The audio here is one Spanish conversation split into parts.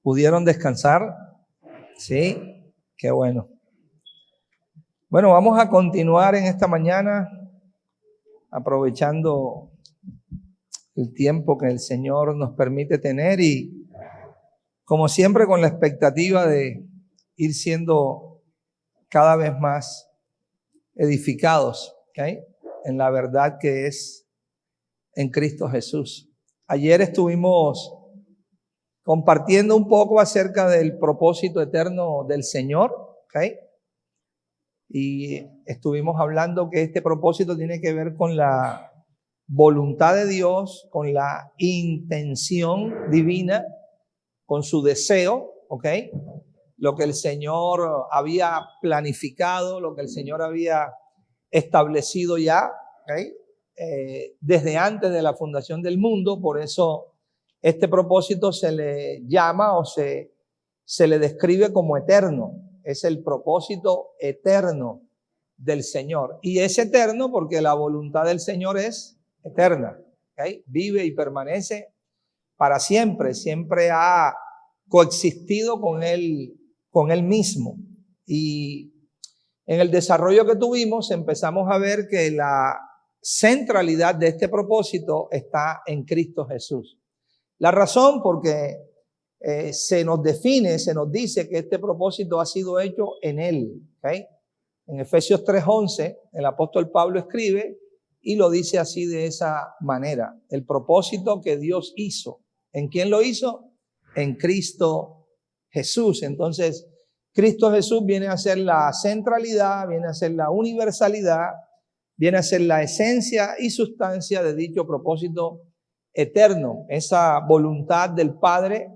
¿Pudieron descansar? Sí, qué bueno. Bueno, vamos a continuar en esta mañana aprovechando el tiempo que el Señor nos permite tener y como siempre con la expectativa de ir siendo cada vez más edificados, ¿okay?, en la verdad que es en Cristo Jesús. Ayer estuvimos compartiendo un poco acerca del propósito eterno del Señor, ¿okay?, y estuvimos hablando que este propósito tiene que ver con la voluntad de Dios, con la intención divina, con su deseo, ¿ok? Lo que el Señor había planificado, lo que el Señor había establecido ya, ¿ok? Desde antes de la fundación del mundo. Por eso este propósito se le llama o se le describe como eterno. Es el propósito eterno del Señor. Y es eterno porque la voluntad del Señor es eterna, ¿ok? Vive y permanece para siempre. Siempre ha coexistido con él mismo. Y en el desarrollo que tuvimos empezamos a ver que la centralidad de este propósito está en Cristo Jesús. La razón porque se nos define, se nos dice que este propósito ha sido hecho en Él, ¿okay? En Efesios 3:11 el apóstol Pablo escribe y lo dice así, de esa manera: el propósito que Dios hizo. ¿En quién lo hizo? En Cristo Jesús. Entonces, Cristo Jesús viene a ser la centralidad, viene a ser la universalidad, viene a ser la esencia y sustancia de dicho propósito eterno. Esa voluntad del Padre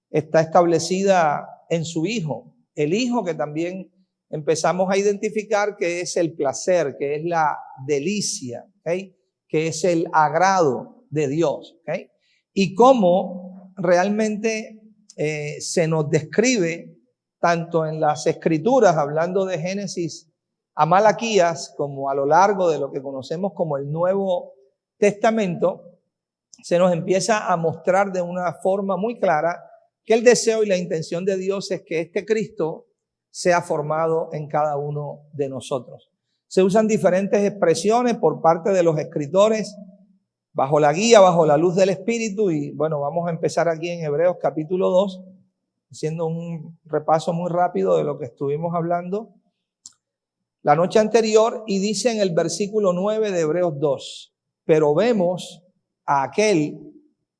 está establecida en su Hijo. El Hijo que también empezamos a identificar que es el placer, que es la delicia, ¿okay?, que es el agrado de Dios, ¿okay?, y cómo realmente se nos describe tanto en las Escrituras, hablando de Génesis a Malaquías, como a lo largo de lo que conocemos como el Nuevo Testamento, se nos empieza a mostrar de una forma muy clara que el deseo y la intención de Dios es que este Cristo sea formado en cada uno de nosotros. Se usan diferentes expresiones por parte de los escritores bajo la guía, bajo la luz del Espíritu. Y bueno, vamos a empezar aquí en Hebreos capítulo 2, haciendo un repaso muy rápido de lo que estuvimos hablando la noche anterior. Y dice en el versículo 9 de Hebreos 2, pero vemos a aquel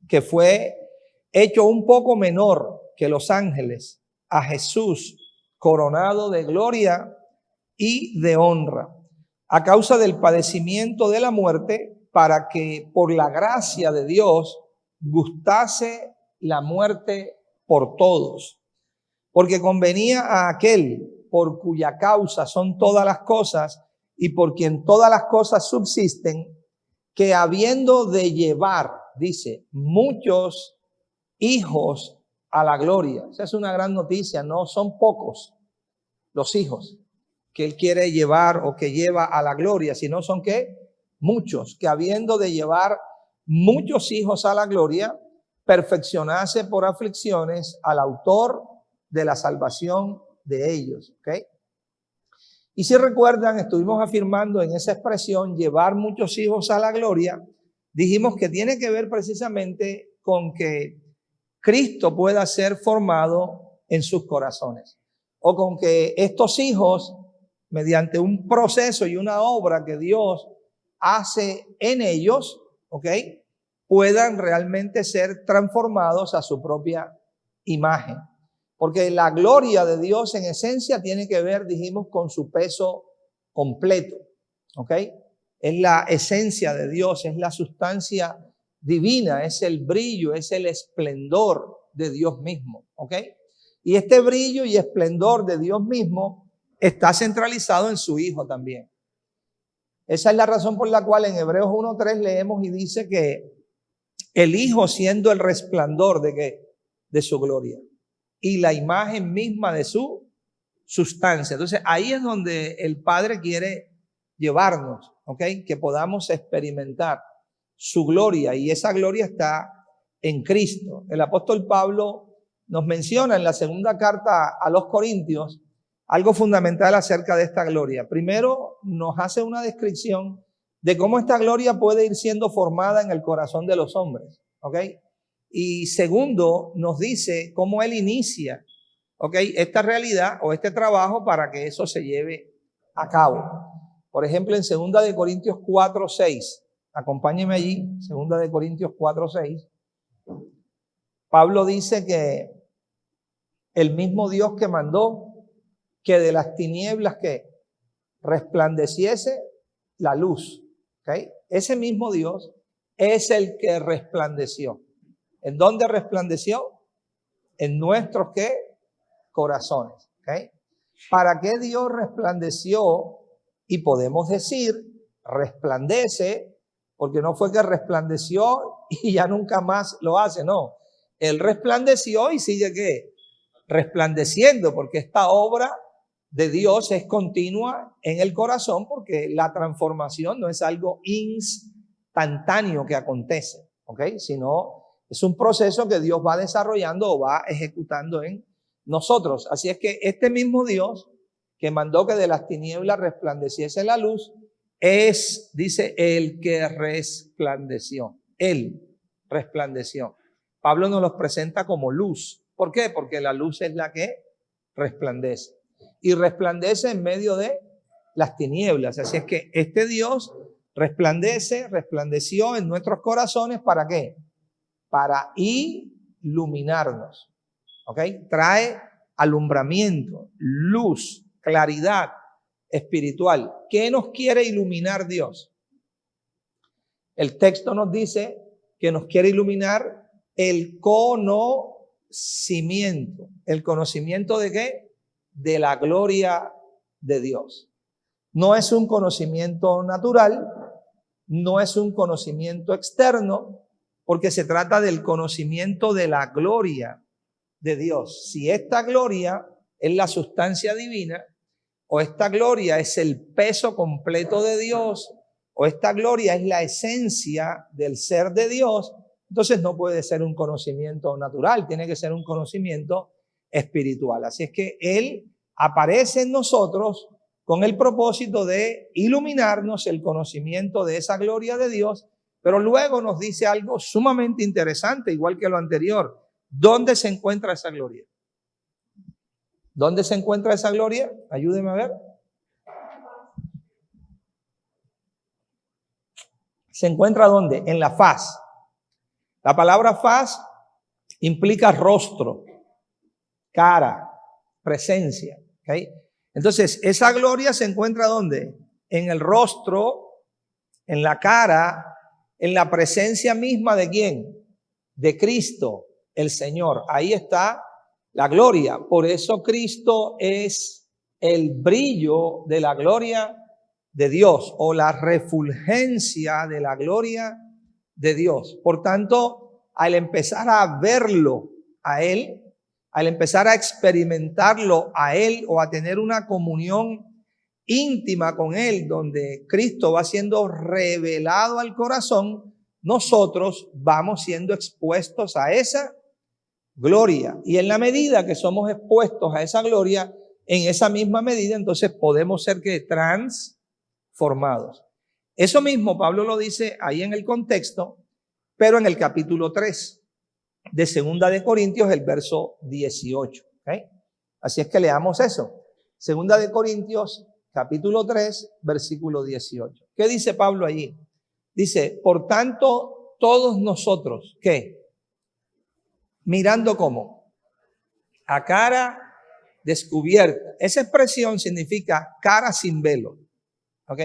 que fue hecho un poco menor que los ángeles, a Jesús, coronado de gloria y de honra, a causa del padecimiento de la muerte, para que por la gracia de Dios gustase la muerte por todos. Porque convenía a aquel por cuya causa son todas las cosas y por quien todas las cosas subsisten, que habiendo de llevar, dice, muchos hijos a la gloria. Esa es una gran noticia, no son pocos los hijos que Él quiere llevar o que lleva a la gloria, sino son ¿qué? Muchos, que habiendo de llevar muchos hijos a la gloria, perfeccionase por aflicciones al autor de la salvación de ellos, ¿ok? Y si recuerdan, estuvimos afirmando en esa expresión, llevar muchos hijos a la gloria, dijimos que tiene que ver precisamente con que Cristo pueda ser formado en sus corazones, o con que estos hijos, mediante un proceso y una obra que Dios hace en ellos, ¿ok?, puedan realmente ser transformados a su propia imagen. Porque la gloria de Dios en esencia tiene que ver, dijimos, con su peso completo, ¿ok? Es la esencia de Dios, es la sustancia divina, es el brillo, es el esplendor de Dios mismo, ¿ok? Y este brillo y esplendor de Dios mismo está centralizado en su Hijo también. Esa es la razón por la cual en Hebreos 1:3 leemos y dice que el Hijo, siendo el resplandor de ¿qué? De su gloria y la imagen misma de su sustancia. Entonces ahí es donde el Padre quiere llevarnos, ¿ok? Que podamos experimentar su gloria, y esa gloria está en Cristo. El apóstol Pablo nos menciona en la segunda carta a los Corintios algo fundamental acerca de esta gloria. Primero, nos hace una descripción de cómo esta gloria puede ir siendo formada en el corazón de los hombres, ¿ok? Y segundo, nos dice cómo Él inicia, ¿ok?, esta realidad o este trabajo para que eso se lleve a cabo. Por ejemplo, en 2 de Corintios 4:6, acompáñenme allí, 2 de Corintios 4:6, Pablo dice que el mismo Dios que mandó que de las tinieblas que resplandeciese la luz, ¿okay? Ese mismo Dios es el que resplandeció. ¿En dónde resplandeció? En nuestros ¿qué? Corazones, ¿okay? ¿Para qué Dios resplandeció? Y podemos decir resplandece, porque no fue que resplandeció y ya nunca más lo hace, no. Él resplandeció y sigue ¿qué? Resplandeciendo, porque esta obra de Dios es continua en el corazón, porque la transformación no es algo instantáneo que acontece, ¿ok? Sino es un proceso que Dios va desarrollando o va ejecutando en nosotros. Así es que este mismo Dios que mandó que de las tinieblas resplandeciese la luz, es, dice, el que resplandeció. Él resplandeció. Pablo nos los presenta como luz. ¿Por qué? Porque la luz es la que resplandece. Y resplandece en medio de las tinieblas. Así es que este Dios resplandeció en nuestros corazones. ¿Para qué? Para iluminarnos. ¿Ok? Trae alumbramiento, luz, claridad espiritual. ¿Qué nos quiere iluminar Dios? El texto nos dice que nos quiere iluminar el conocimiento. ¿El conocimiento de qué? De la gloria de Dios. No es un conocimiento natural, no es un conocimiento externo, porque se trata del conocimiento de la gloria de Dios. Si esta gloria es la sustancia divina, o esta gloria es el peso completo de Dios, o esta gloria es la esencia del ser de Dios, entonces no puede ser un conocimiento natural, tiene que ser un conocimiento espiritual. Así es que Él aparece en nosotros con el propósito de iluminarnos el conocimiento de esa gloria de Dios, pero luego nos dice algo sumamente interesante, igual que lo anterior. ¿Dónde se encuentra esa gloria? ¿Dónde se encuentra esa gloria? Ayúdeme a ver. ¿Se encuentra dónde? En la faz. La palabra faz implica rostro, cara, presencia. ¿Okay? Entonces, esa gloria se encuentra ¿dónde? En el rostro, en la cara, en la presencia misma ¿de quién? De Cristo, el Señor. Ahí está la gloria. Por eso Cristo es el brillo de la gloria de Dios o la refulgencia de la gloria de Dios. Por tanto, al empezar a verlo a Él, al empezar a experimentarlo a Él o a tener una comunión íntima con Él, donde Cristo va siendo revelado al corazón, nosotros vamos siendo expuestos a esa gloria. Y en la medida que somos expuestos a esa gloria, en esa misma medida, entonces podemos ser que transformados. Eso mismo Pablo lo dice ahí en el contexto, pero en el capítulo 3 de 2 de Corintios, el verso 18. ¿Okay? Así es que leamos eso. 2 de Corintios, capítulo 3, versículo 18. ¿Qué dice Pablo allí? Dice, por tanto, todos nosotros, ¿qué? Mirando cómo, a cara descubierta. Esa expresión significa cara sin velo. ¿Ok?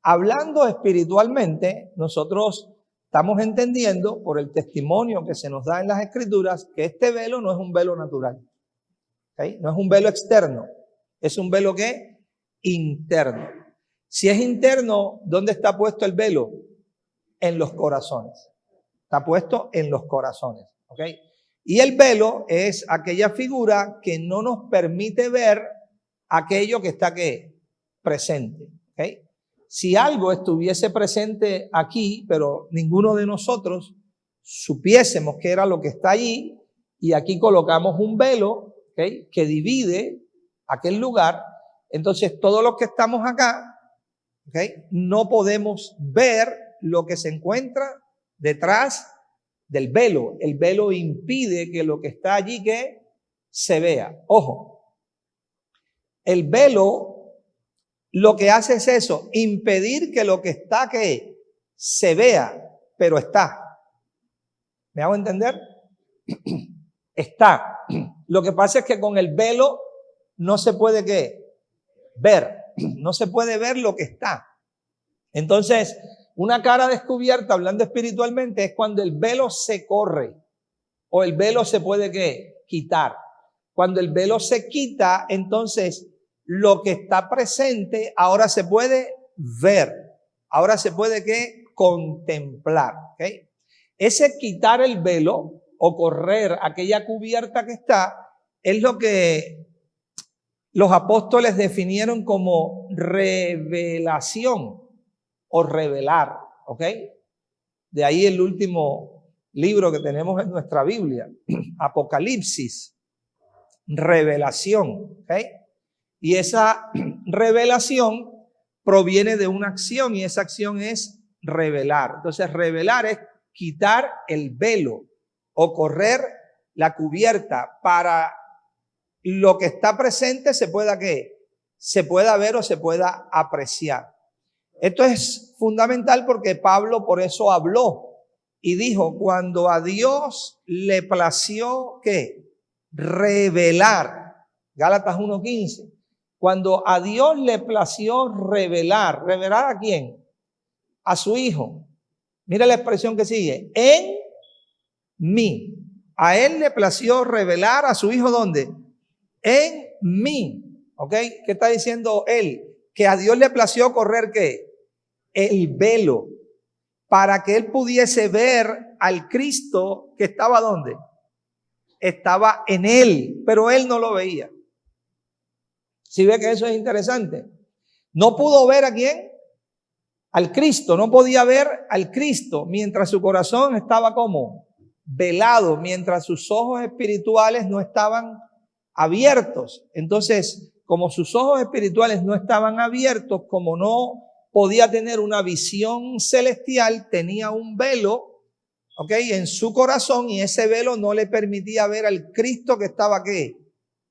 Hablando espiritualmente, nosotros estamos entendiendo por el testimonio que se nos da en las Escrituras que este velo no es un velo natural. ¿Ok? No es un velo externo. Es un velo ¿qué? Interno. Si es interno, ¿dónde está puesto el velo? En los corazones. Está puesto en los corazones. ¿Ok? Y el velo es aquella figura que no nos permite ver aquello que está ¿qué? Presente. ¿Okay? Si algo estuviese presente aquí, pero ninguno de nosotros supiésemos qué era lo que está allí, y aquí colocamos un velo, ¿okay?, que divide aquel lugar. Entonces todos los que estamos acá, ¿okay?, no podemos ver lo que se encuentra detrás del velo. El velo impide que lo que está allí que se vea. Ojo, el velo lo que hace es eso, impedir que lo que está que se vea, pero está. ¿Me hago entender? Está. Lo que pasa es que con el velo no se puede ¿qué? Ver. No se puede ver lo que está. Entonces, una cara descubierta, hablando espiritualmente, es cuando el velo se corre o el velo se puede ¿qué? Quitar. Cuando el velo se quita, entonces lo que está presente ahora se puede ver. Ahora se puede ¿qué? Contemplar. ¿Okay? Ese quitar el velo o correr aquella cubierta que está es lo que los apóstoles definieron como revelación o revelar, ¿ok? De ahí el último libro que tenemos en nuestra Biblia, Apocalipsis, revelación, ¿ok? Y esa revelación proviene de una acción y esa acción es revelar. Entonces, revelar es quitar el velo o correr la cubierta para lo que está presente se pueda ¿qué? Se pueda ver o se pueda apreciar. Esto es fundamental porque Pablo por eso habló y dijo, cuando a Dios le plació ¿qué? Revelar. Gálatas 1:15. Cuando a Dios le plació revelar. ¿Revelar a quién? A su Hijo. Mira la expresión que sigue. En mí. A Él le plació revelar a su Hijo, ¿dónde? En mí. ¿Ok? ¿Qué está diciendo Él? Que a Dios le plació correr ¿qué? El velo. Para que Él pudiese ver al Cristo que estaba ¿dónde? Estaba en Él, pero Él no lo veía. ¿Sí ve que eso es interesante? No pudo ver a quién, al Cristo, no podía ver al Cristo mientras su corazón estaba como velado, mientras sus ojos espirituales no estaban abiertos. Entonces, como sus ojos espirituales no estaban abiertos, como no podía tener una visión celestial, tenía un velo, ¿ok?, en su corazón, y ese velo no le permitía ver al Cristo que estaba ¿qué?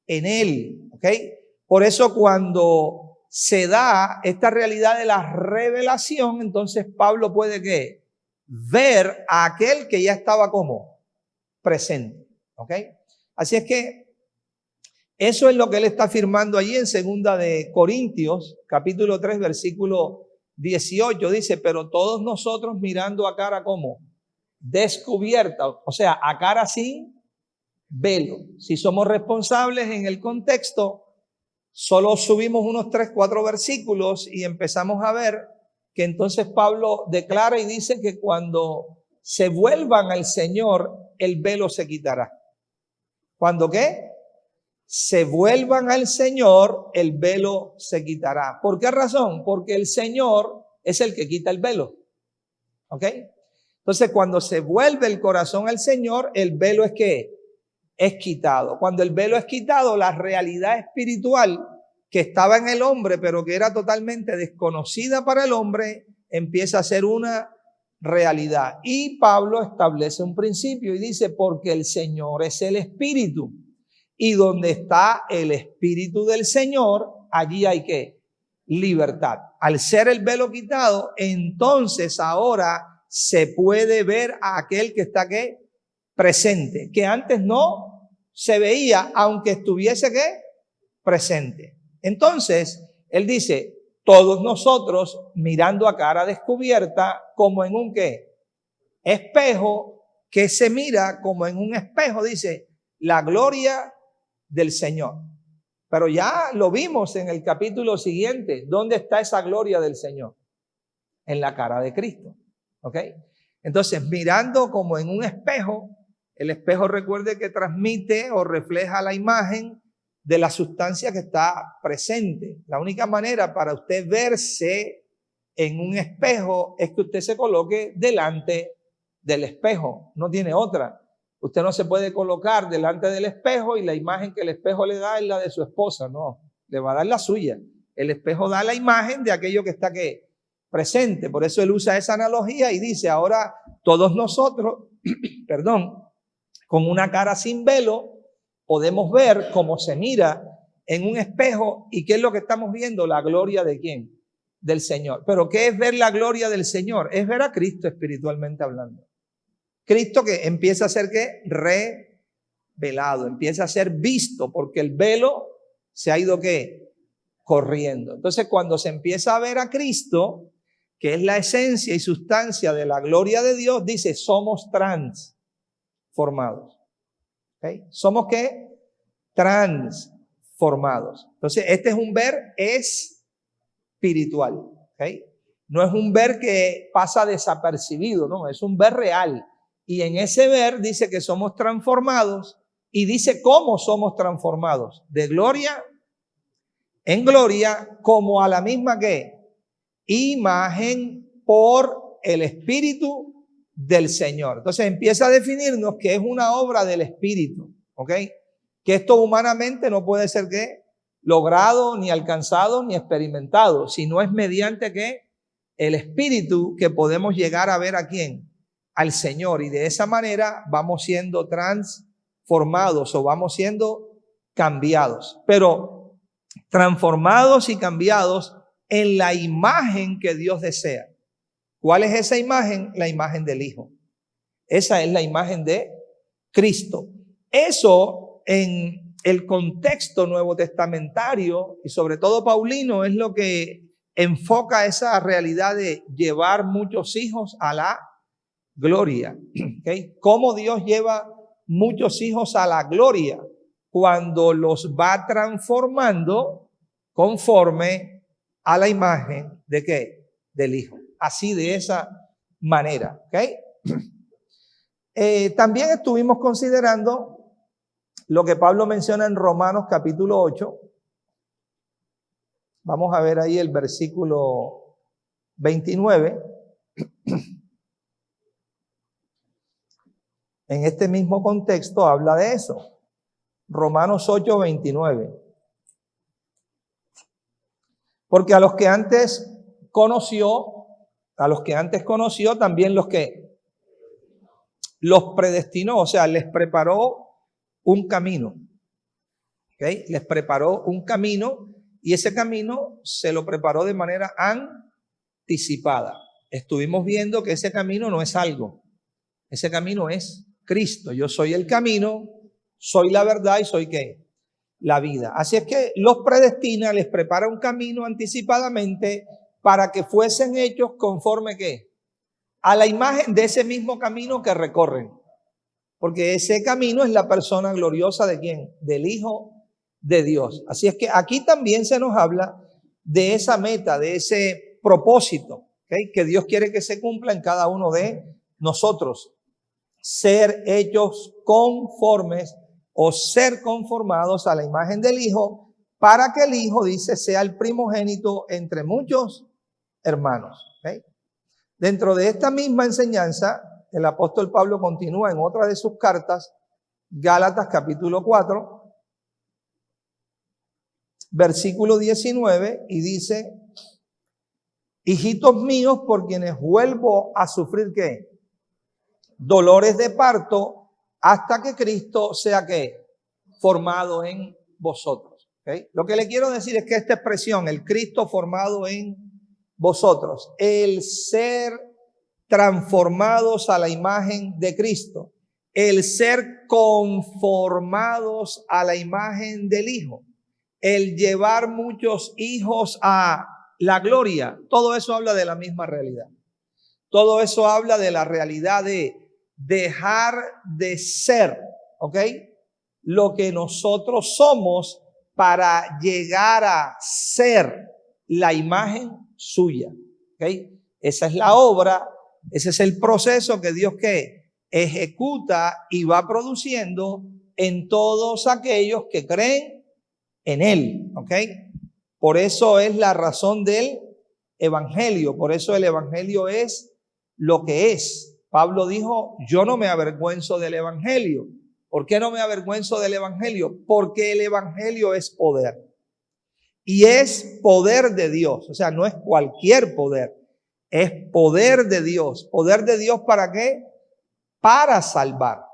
En él, ¿ok? Por eso cuando se da esta realidad de la revelación, entonces Pablo puede ¿qué? Ver a aquel que ya estaba como presente, ¿ok? Así es que eso es lo que él está afirmando allí en 2 de Corintios, capítulo 3, versículo 18, dice, pero todos nosotros mirando a cara como descubierta, o sea, a cara sin velo. Si somos responsables en el contexto, solo subimos unos 3, 4 versículos y empezamos a ver que entonces Pablo declara y dice que cuando se vuelvan al Señor, el velo se quitará. ¿Cuándo qué? Se vuelvan al Señor, el velo se quitará. ¿Por qué razón? Porque el Señor es el que quita el velo. ¿Ok? Entonces, cuando se vuelve el corazón al Señor, el velo es ¿qué? Es quitado. Cuando el velo es quitado, la realidad espiritual que estaba en el hombre, pero que era totalmente desconocida para el hombre, empieza a ser una realidad. Y Pablo establece un principio y dice, porque el Señor es el Espíritu. Y donde está el Espíritu del Señor, allí hay ¿qué? Libertad. Al ser el velo quitado, entonces ahora se puede ver a aquel que está ¿qué? Presente, que antes no se veía, aunque estuviese ¿qué? Presente. Entonces, él dice, todos nosotros mirando a cara descubierta, como en un ¿qué? Espejo, que se mira como en un espejo, dice, la gloria del Señor. Pero ya lo vimos en el capítulo siguiente. ¿Dónde está esa gloria del Señor? En la cara de Cristo. ¿Ok? Entonces, mirando como en un espejo, el espejo recuerde que transmite o refleja la imagen de la sustancia que está presente. La única manera para usted verse en un espejo es que usted se coloque delante del espejo. No tiene otra. Usted no se puede colocar delante del espejo y la imagen que el espejo le da es la de su esposa, no, le va a dar la suya. El espejo da la imagen de aquello que está presente. Por eso él usa esa analogía y dice, ahora todos nosotros, perdón, con una cara sin velo, podemos ver cómo se mira en un espejo. ¿Y qué es lo que estamos viendo? La gloria de ¿quién? Del Señor. ¿Pero qué es ver la gloria del Señor? Es ver a Cristo espiritualmente hablando. Cristo que empieza a ser ¿qué? Revelado, empieza a ser visto, porque el velo se ha ido ¿qué? Corriendo. Entonces, cuando se empieza a ver a Cristo, que es la esencia y sustancia de la gloria de Dios, dice, somos transformados. ¿Okay? ¿Somos qué? Transformados. Entonces, este es un ver espiritual. ¿Okay? No es un ver que pasa desapercibido, no, es un ver real. Y en ese ver dice que somos transformados y dice cómo somos transformados. De gloria en gloria, como a la misma que imagen por el Espíritu del Señor. Entonces empieza a definirnos que es una obra del Espíritu, ¿ok? Que esto humanamente no puede ser ¿qué? Logrado, ni alcanzado, ni experimentado, sino es mediante ¿qué? El Espíritu que podemos llegar a ver a quién, al Señor, y de esa manera vamos siendo transformados o vamos siendo cambiados, pero transformados y cambiados en la imagen que Dios desea. ¿Cuál es esa imagen? La imagen del Hijo. Esa es la imagen de Cristo. Eso en el contexto nuevo testamentario y sobre todo paulino es lo que enfoca esa realidad de llevar muchos hijos a la gloria. ¿Okay? ¿Cómo Dios lleva muchos hijos a la gloria? Cuando los va transformando conforme a la imagen de ¿qué? Del Hijo. Así de esa manera. ¿Okay? También estuvimos considerando lo que Pablo menciona en Romanos capítulo 8. Vamos a ver ahí el versículo 29. En este mismo contexto habla de eso. Romanos 8, 29. Porque a los que antes conoció, también los predestinó, o sea, les preparó un camino. ¿Okay? Les preparó un camino y ese camino se lo preparó de manera anticipada. Estuvimos viendo que ese camino no es algo, ese camino es Cristo. Yo soy el camino, soy la verdad y soy ¿qué? La vida. Así es que los predestina, les prepara un camino anticipadamente para que fuesen hechos conforme ¿qué? A la imagen de ese mismo camino que recorren. Porque ese camino es la persona gloriosa de ¿quién? Del Hijo de Dios. Así es que aquí también se nos habla de esa meta, de ese propósito, ¿okay? Que Dios quiere que se cumpla en cada uno de nosotros. Ser hechos conformes o ser conformados a la imagen del Hijo, para que el Hijo, dice, sea el primogénito entre muchos hermanos. ¿Okay? Dentro de esta misma enseñanza, el apóstol Pablo continúa en otra de sus cartas, Gálatas capítulo 4, versículo 19, y dice, hijitos míos, por quienes vuelvo a sufrir ¿qué? Dolores de parto, hasta que Cristo sea ¿qué? Formado en vosotros. ¿Okay? Lo que le quiero decir es que esta expresión, el Cristo formado en vosotros, el ser transformados a la imagen de Cristo, el ser conformados a la imagen del Hijo, el llevar muchos hijos a la gloria, todo eso habla de la misma realidad. Todo eso habla de la realidad de dejar de ser, ¿ok? Lo que nosotros somos para llegar a ser la imagen suya, ¿ok? Esa es la obra, ese es el proceso que Dios ¿qué? Ejecuta y va produciendo en todos aquellos que creen en Él, ¿ok? Por eso es la razón del Evangelio, por eso el Evangelio es lo que es. Pablo dijo, yo no me avergüenzo del evangelio. ¿Por qué no me avergüenzo del evangelio? Porque el evangelio es poder. Y es poder de Dios. O sea, no es cualquier poder. Es poder de Dios. ¿Poder de Dios para qué? Para salvar.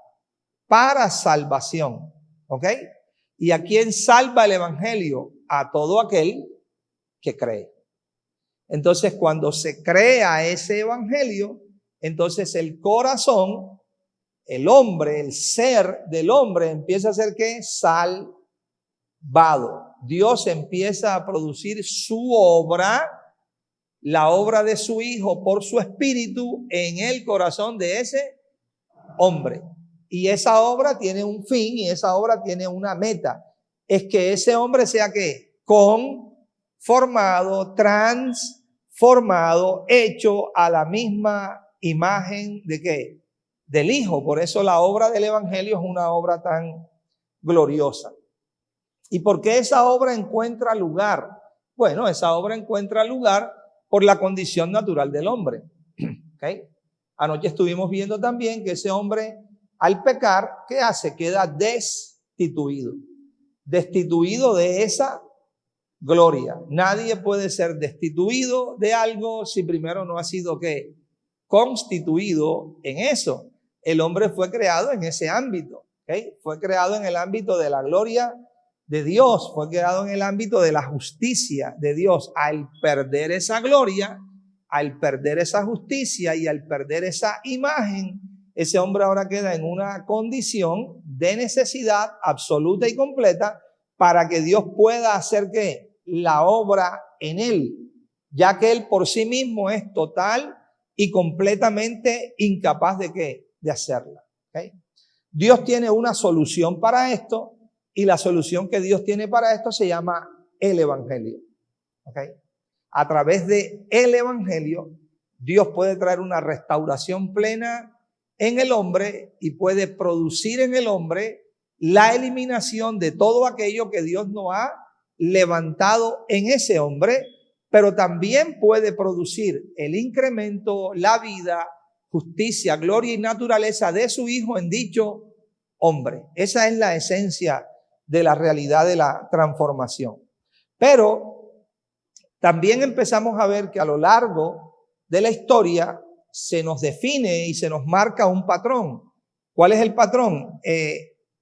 Para salvación. ¿Ok? ¿Y a quién salva el evangelio? A todo aquel que cree. Entonces, cuando se crea ese evangelio, entonces el corazón, el hombre, el ser del hombre empieza a ser ¿qué? Salvado. Dios empieza a producir su obra, la obra de su Hijo por su Espíritu en el corazón de ese hombre. Y esa obra tiene un fin y esa obra tiene una meta. Es que ese hombre sea ¿qué? Conformado, transformado, hecho a la misma imagen de ¿qué? Del Hijo. Por eso la obra del Evangelio es una obra tan gloriosa. ¿Y por qué esa obra encuentra lugar? Bueno, esa obra encuentra lugar por la condición natural del hombre. ¿Okay? Anoche estuvimos viendo también que ese hombre, al pecar, ¿qué hace? Queda destituido. Destituido de esa gloria. Nadie puede ser destituido de algo si primero no ha sido ¿qué? Constituido en eso. El hombre fue creado en ese ámbito. ¿Okay? Fue creado en el ámbito de la gloria de Dios. Fue creado en el ámbito de la justicia de Dios. Al perder esa gloria, al perder esa justicia y al perder esa imagen, ese hombre ahora queda en una condición de necesidad absoluta y completa para que Dios pueda hacer ¿qué? La obra en él, ya que él por sí mismo es total y completamente incapaz de ¿qué? De hacerla. ¿Okay? Dios tiene una solución para esto y la solución que Dios tiene para esto se llama el evangelio. ¿Okay? A través de el evangelio, Dios puede traer una restauración plena en el hombre y puede producir en el hombre la eliminación de todo aquello que Dios no ha levantado en ese hombre, pero también puede producir el incremento, la vida, justicia, gloria y naturaleza de su Hijo en dicho hombre. Esa es la esencia de la realidad de la transformación. Pero también empezamos a ver que a lo largo de la historia se nos define y se nos marca un patrón. ¿Cuál es el patrón?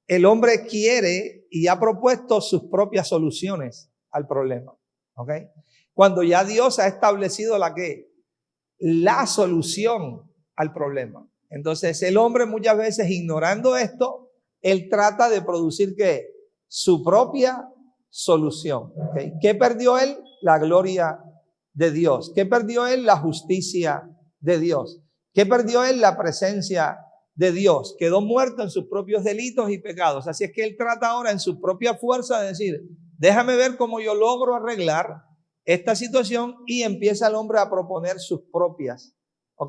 El hombre quiere y ha propuesto sus propias soluciones al problema. ¿Ok? Cuando ya Dios ha establecido la solución al problema. Entonces el hombre muchas veces ignorando esto, él trata de producir ¿qué? Su propia solución. ¿Okay? ¿Qué perdió él? La gloria de Dios. ¿Qué perdió él? La justicia de Dios. ¿Qué perdió él? La presencia de Dios. Quedó muerto en sus propios delitos y pecados. Así es que él trata ahora en su propia fuerza de decir, déjame ver cómo yo logro arreglar esta situación, y empieza el hombre a proponer sus propias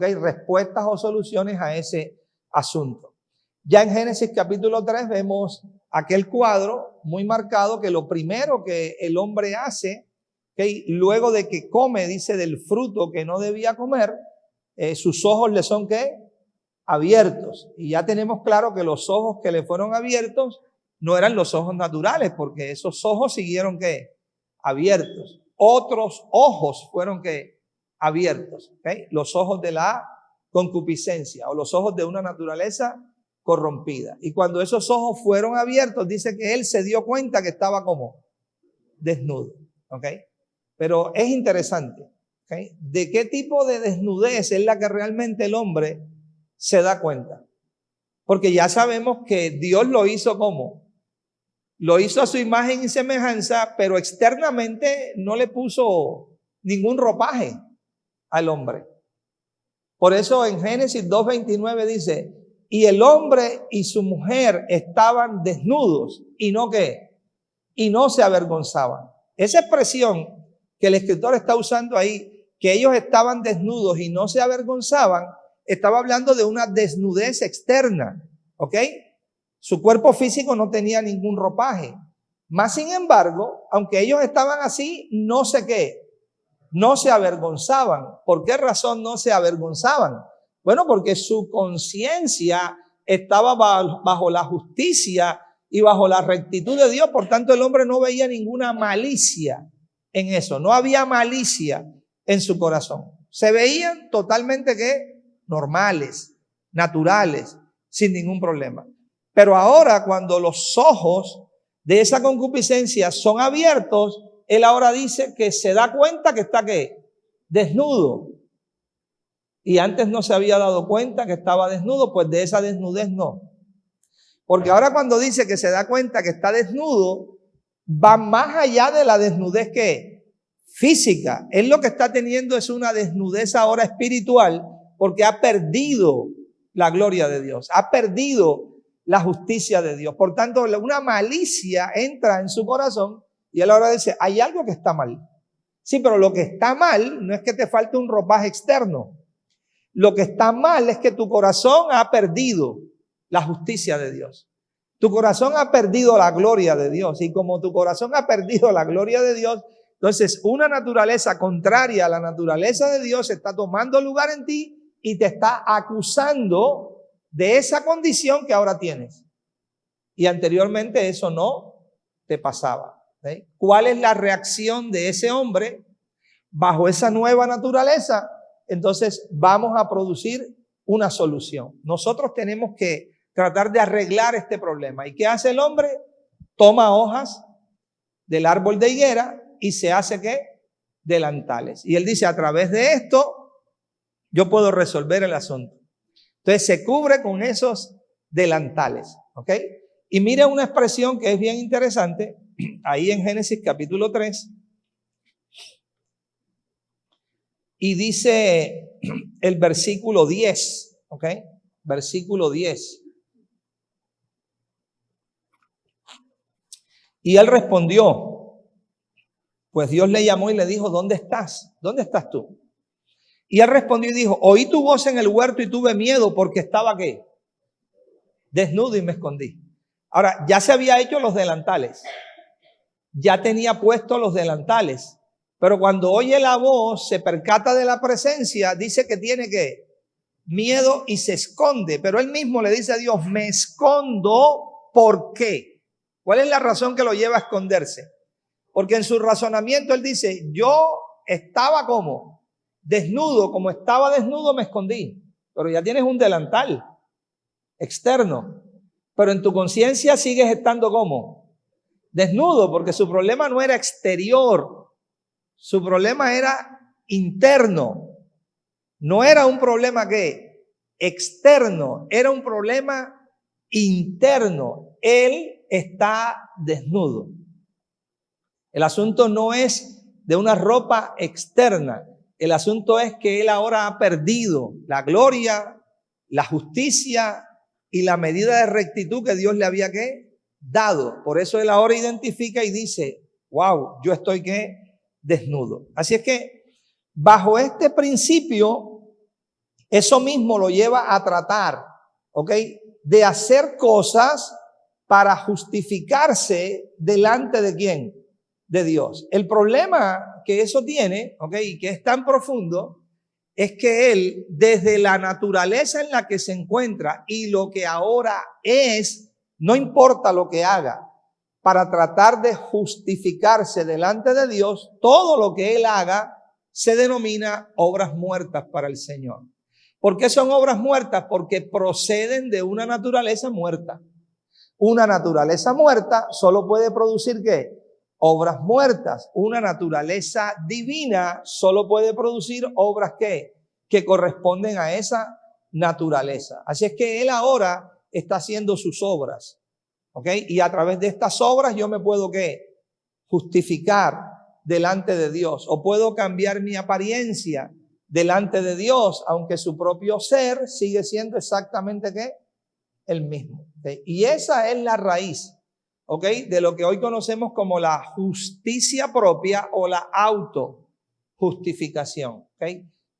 respuestas o soluciones a ese asunto. Ya en Génesis capítulo 3 vemos aquel cuadro muy marcado que lo primero que el hombre hace, luego de que come, dice, del fruto que no debía comer, sus ojos le son ¿qué? Abiertos. Y ya tenemos claro que los ojos que le fueron abiertos no eran los ojos naturales, porque esos ojos siguieron ¿qué? Abiertos. Otros ojos fueron ¿qué? Abiertos. ¿Okay? Los ojos de la concupiscencia o los ojos de una naturaleza corrompida. Y cuando esos ojos fueron abiertos, dice que él se dio cuenta que estaba como desnudo. ¿Okay? Pero es interesante. ¿Okay? ¿De qué tipo de desnudez es la que realmente el hombre se da cuenta? Porque ya sabemos que Dios lo hizo como lo hizo a su imagen y semejanza, pero externamente no le puso ningún ropaje al hombre. Por eso en Génesis 2:29 dice, y el hombre y su mujer estaban desnudos y no ¿qué? Y no se avergonzaban. Esa expresión que el escritor está usando ahí, que ellos estaban desnudos y no se avergonzaban, estaba hablando de una desnudez externa, ¿ok? Su cuerpo físico no tenía ningún ropaje. Más sin embargo, aunque ellos estaban así, no sé qué, no se avergonzaban. ¿Por qué razón no se avergonzaban? Bueno, porque su conciencia estaba bajo la justicia y bajo la rectitud de Dios. Por tanto, el hombre no veía ninguna malicia en eso. No había malicia en su corazón. Se veían totalmente normales, naturales, sin ningún problema. Pero ahora, cuando los ojos de esa concupiscencia son abiertos, él ahora dice que se da cuenta que está desnudo. Y antes no se había dado cuenta que estaba desnudo, pues de esa desnudez no. Porque ahora cuando dice que se da cuenta que está desnudo, va más allá de la desnudez física. Él lo que está teniendo es una desnudez ahora espiritual, porque ha perdido la gloria de Dios, ha perdido la justicia de Dios. Por tanto, una malicia entra en su corazón y él ahora dice, hay algo que está mal. Sí, pero lo que está mal no es que te falte un ropaje externo. Lo que está mal es que tu corazón ha perdido la justicia de Dios. Tu corazón ha perdido la gloria de Dios. Y como tu corazón ha perdido la gloria de Dios, entonces una naturaleza contraria a la naturaleza de Dios está tomando lugar en ti y te está acusando de esa condición que ahora tienes. Y anteriormente eso no te pasaba. ¿Sí? ¿Cuál es la reacción de ese hombre bajo esa nueva naturaleza? Entonces vamos a producir una solución. Nosotros tenemos que tratar de arreglar este problema. ¿Y qué hace el hombre? Toma hojas del árbol de higuera y se hace delantales. Y él dice, a través de esto yo puedo resolver el asunto. Entonces se cubre con esos delantales. ¿Ok? Y mire una expresión que es bien interesante, ahí en Génesis capítulo 3. Y dice el versículo 10, ¿ok? Versículo 10. Y él respondió, pues Dios le llamó y le dijo, ¿dónde estás? ¿Dónde estás tú? Y él respondió y dijo, oí tu voz en el huerto y tuve miedo porque estaba desnudo y me escondí. Ahora, ya se había hecho los delantales. Ya tenía puestos los delantales. Pero cuando oye la voz, se percata de la presencia, dice que tiene miedo y se esconde. Pero él mismo le dice a Dios, me escondo, ¿por qué? ¿Cuál es la razón que lo lleva a esconderse? Porque en su razonamiento él dice, yo estaba como desnudo, como estaba desnudo me escondí. Pero ya tienes un delantal externo. Pero en tu conciencia sigues estando como desnudo, porque su problema no era exterior. Su problema era interno. No era un problema externo, era un problema interno. Él está desnudo. El asunto no es de una ropa externa. El asunto es que él ahora ha perdido la gloria, la justicia y la medida de rectitud que Dios le había dado. Por eso él ahora identifica y dice, wow, yo estoy desnudo. Así es que bajo este principio, eso mismo lo lleva a tratar, ¿ok? De hacer cosas para justificarse delante de ¿quién? De Dios. El problema que eso tiene, ¿ok? Y que es tan profundo, es que él, desde la naturaleza en la que se encuentra y lo que ahora es, no importa lo que haga, para tratar de justificarse delante de Dios, todo lo que él haga se denomina obras muertas para el Señor. ¿Por qué son obras muertas? Porque proceden de una naturaleza muerta. Una naturaleza muerta solo puede producir obras muertas. Una naturaleza divina solo puede producir obras que corresponden a esa naturaleza. Así es que él ahora está haciendo sus obras. ¿Ok? Y a través de estas obras yo me puedo justificar delante de Dios, o puedo cambiar mi apariencia delante de Dios, aunque su propio ser sigue siendo exactamente el mismo. ¿Okay? Y esa es la raíz, ¿ok? De lo que hoy conocemos como la justicia propia o la autojustificación. ¿Ok?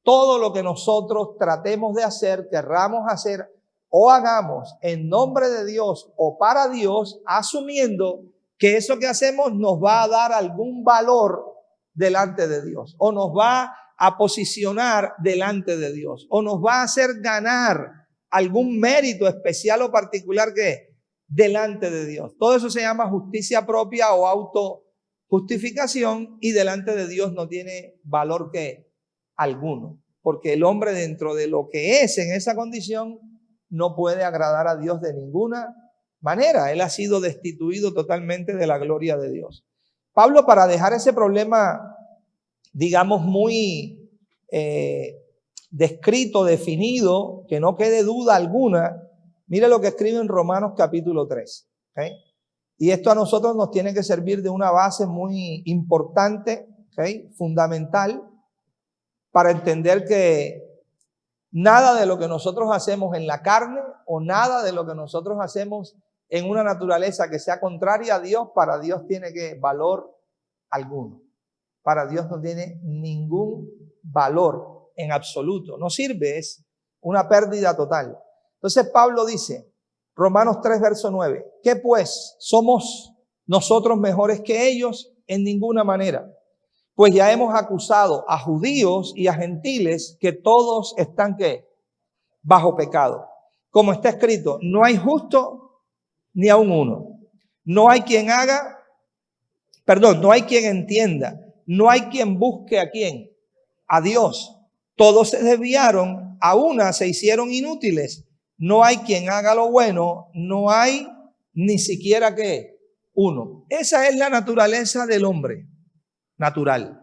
Todo lo que nosotros tratemos de hacer, querramos hacer o hagamos en nombre de Dios o para Dios, asumiendo que eso que hacemos nos va a dar algún valor delante de Dios o nos va a posicionar delante de Dios o nos va a hacer ganar algún mérito especial o particular que delante de Dios. Todo eso se llama justicia propia o autojustificación y delante de Dios no tiene valor que alguno, porque el hombre dentro de lo que es en esa condición no puede agradar a Dios de ninguna manera. Él ha sido destituido totalmente de la gloria de Dios. Pablo, para dejar ese problema, digamos, muy descrito, definido, que no quede duda alguna, mire lo que escribe en Romanos capítulo 3. ¿Okay? Y esto a nosotros nos tiene que servir de una base muy importante, ¿okay? Fundamental, para entender que nada de lo que nosotros hacemos en la carne o nada de lo que nosotros hacemos en una naturaleza que sea contraria a Dios, para Dios tiene que valor alguno. Para Dios no tiene ningún valor en absoluto. No sirve, es una pérdida total. Entonces Pablo dice, Romanos 3, verso 9, ¿qué pues? ¿Somos nosotros mejores que ellos? En ninguna manera. Pues ya hemos acusado a judíos y a gentiles que todos están, ¿qué? Bajo pecado. Como está escrito, no hay justo ni aun uno. No hay quien no hay quien entienda. No hay quien busque a quién. A Dios. Todos se desviaron, a una se hicieron inútiles. No hay quien haga lo bueno. No hay ni siquiera ¿qué? Uno. Esa es la naturaleza del hombre. Natural,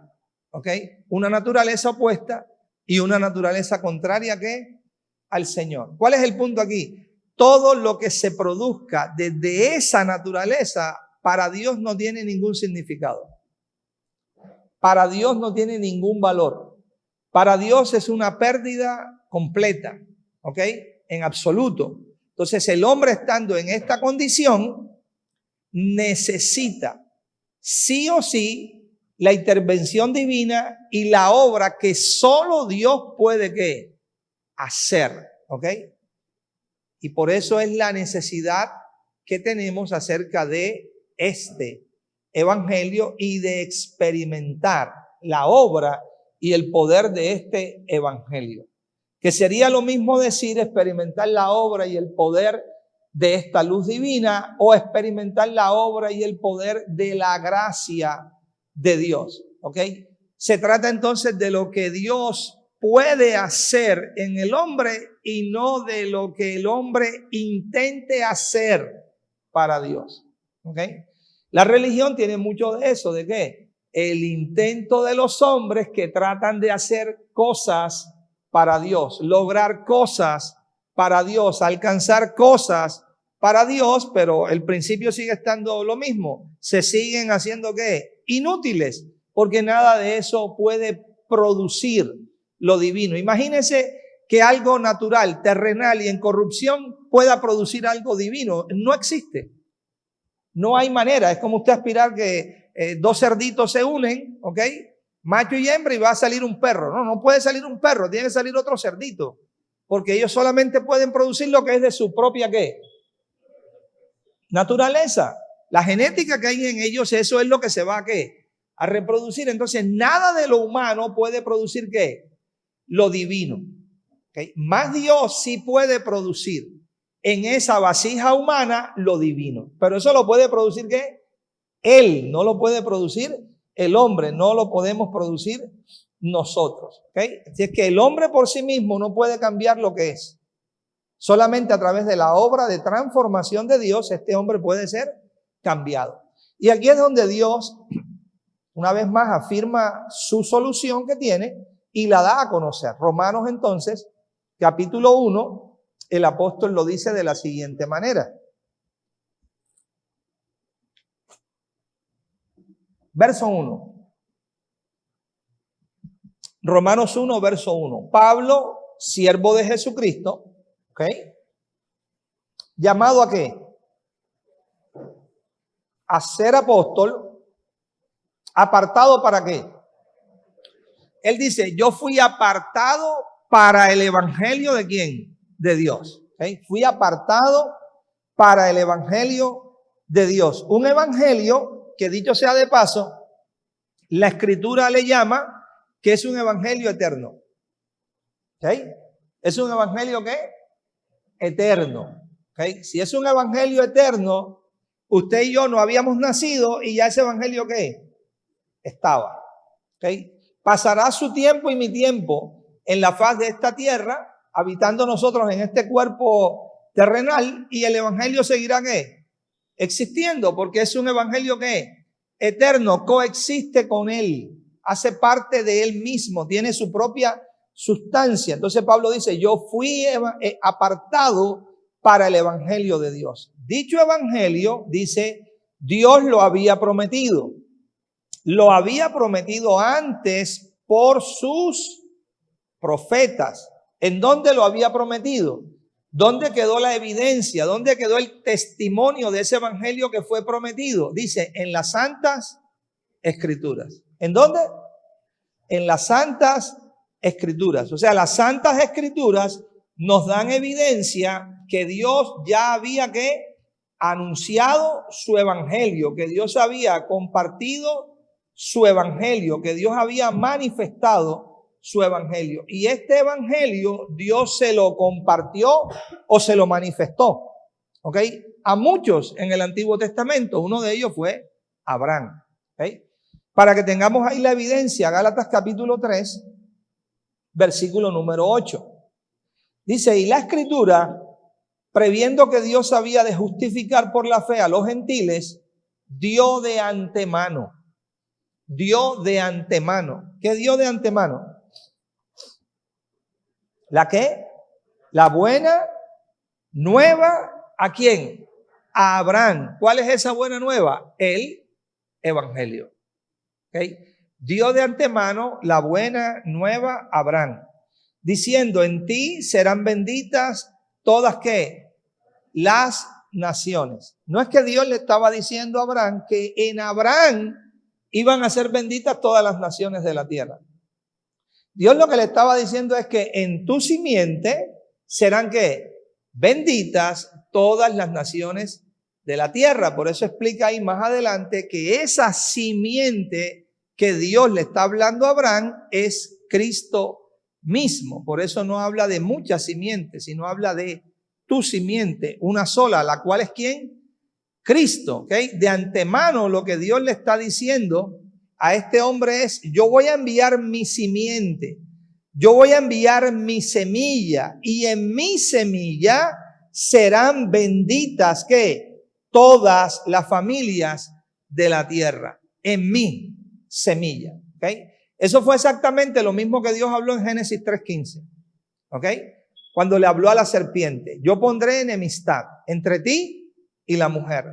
¿ok? Una naturaleza opuesta y una naturaleza contraria ¿qué? Al Señor. ¿Cuál es el punto aquí? Todo lo que se produzca desde esa naturaleza para Dios no tiene ningún significado. Para Dios no tiene ningún valor. Para Dios es una pérdida completa, ¿ok? En absoluto. Entonces el hombre estando en esta condición necesita sí o sí la intervención divina y la obra que solo Dios puede ¿qué? Hacer, ¿ok? Y por eso es la necesidad que tenemos acerca de este evangelio y de experimentar la obra y el poder de este evangelio. Que sería lo mismo decir experimentar la obra y el poder de esta luz divina o experimentar la obra y el poder de la gracia de Dios, ¿ok? Se trata entonces de lo que Dios puede hacer en el hombre y no de lo que el hombre intente hacer para Dios, ¿ok? La religión tiene mucho de eso, ¿de qué? El intento de los hombres que tratan de hacer cosas para Dios, lograr cosas para Dios, alcanzar cosas para Dios, pero el principio sigue estando lo mismo. Se siguen haciendo ¿qué? Inútiles, porque nada de eso puede producir lo divino. Imagínense que algo natural, terrenal y en corrupción pueda producir algo divino. No existe. No hay manera. Es como usted aspirar que dos cerditos se unen, ¿ok? Macho y hembra y va a salir un perro. No, no puede salir un perro, tiene que salir otro cerdito. Porque ellos solamente pueden producir lo que es de su propia ¿qué? Naturaleza. La genética que hay en ellos, eso es lo que se va a ¿qué? A reproducir. Entonces, nada de lo humano puede producir ¿qué? Lo divino. ¿Okay? Más Dios sí puede producir en esa vasija humana lo divino. Pero eso lo puede producir ¿qué? Él, no lo puede producir el hombre, no lo podemos producir nosotros. ¿Okay? Así es que el hombre por sí mismo no puede cambiar lo que es. Solamente a través de la obra de transformación de Dios, este hombre puede ser cambiado. Y aquí es donde Dios, una vez más, afirma su solución que tiene y la da a conocer. Romanos entonces, capítulo 1, el apóstol lo dice de la siguiente manera. Verso 1. Romanos 1, verso 1. Pablo, siervo de Jesucristo, ¿ok? ¿Llamado a qué? A ser apóstol. ¿Apartado para qué? Él dice, yo fui apartado para el evangelio ¿de quién? De Dios. ¿Okay? Fui apartado para el evangelio de Dios. Un evangelio que, dicho sea de paso, la escritura le llama que es un evangelio eterno. ¿Ok? Es un evangelio ¿qué? Eterno. ¿Ok? Si es un evangelio eterno, usted y yo no habíamos nacido y ya ese evangelio ¿qué? Estaba. ¿Ok? Pasará su tiempo y mi tiempo en la faz de esta tierra, habitando nosotros en este cuerpo terrenal, y el evangelio seguirá ¿qué? Existiendo, porque es un evangelio ¿qué? Eterno, coexiste con él, hace parte de él mismo, tiene su propia sustancia. Entonces Pablo dice, yo fui apartado para el evangelio de Dios. Dicho evangelio, dice, Dios lo había prometido. Lo había prometido antes por sus profetas. ¿En dónde lo había prometido? ¿Dónde quedó la evidencia? ¿Dónde quedó el testimonio de ese evangelio que fue prometido? Dice, en las santas escrituras. ¿En dónde? En las santas escrituras. O sea, las santas escrituras nos dan evidencia que Dios ya había anunciado su evangelio, que Dios había compartido su evangelio, que Dios había manifestado su evangelio. Y este evangelio Dios se lo compartió o se lo manifestó, ¿ok? A muchos en el Antiguo Testamento. Uno de ellos fue Abraham, ¿ok? Para que tengamos ahí la evidencia, Gálatas capítulo 3, versículo número 8. Dice, y la escritura, previendo que Dios había de justificar por la fe a los gentiles, dio de antemano. Dio de antemano. ¿Qué dio de antemano? ¿La qué? La buena nueva. ¿A quién? A Abraham. ¿Cuál es esa buena nueva? El evangelio. ¿Okay? Dio de antemano la buena nueva a Abraham, diciendo, en ti serán benditas todas ¿qué? Las naciones. No es que Dios le estaba diciendo a Abraham que en Abraham iban a ser benditas todas las naciones de la tierra. Dios lo que le estaba diciendo es que en tu simiente serán ¿qué? Benditas todas las naciones de la tierra. Por eso explica ahí más adelante que esa simiente que Dios le está hablando a Abraham es Cristo mismo. Por eso no habla de muchas simientes, sino habla de tu simiente, una sola, la cual es ¿quién? Cristo. ¿Okay? De antemano lo que Dios le está diciendo a este hombre es, yo voy a enviar mi simiente, yo voy a enviar mi semilla, y en mi semilla serán benditas ¿qué? Todas las familias de la tierra, en mi semilla. ¿Okay? Eso fue exactamente lo mismo que Dios habló en Génesis 3:15. ¿Ok? Cuando le habló a la serpiente, yo pondré enemistad entre ti y la mujer,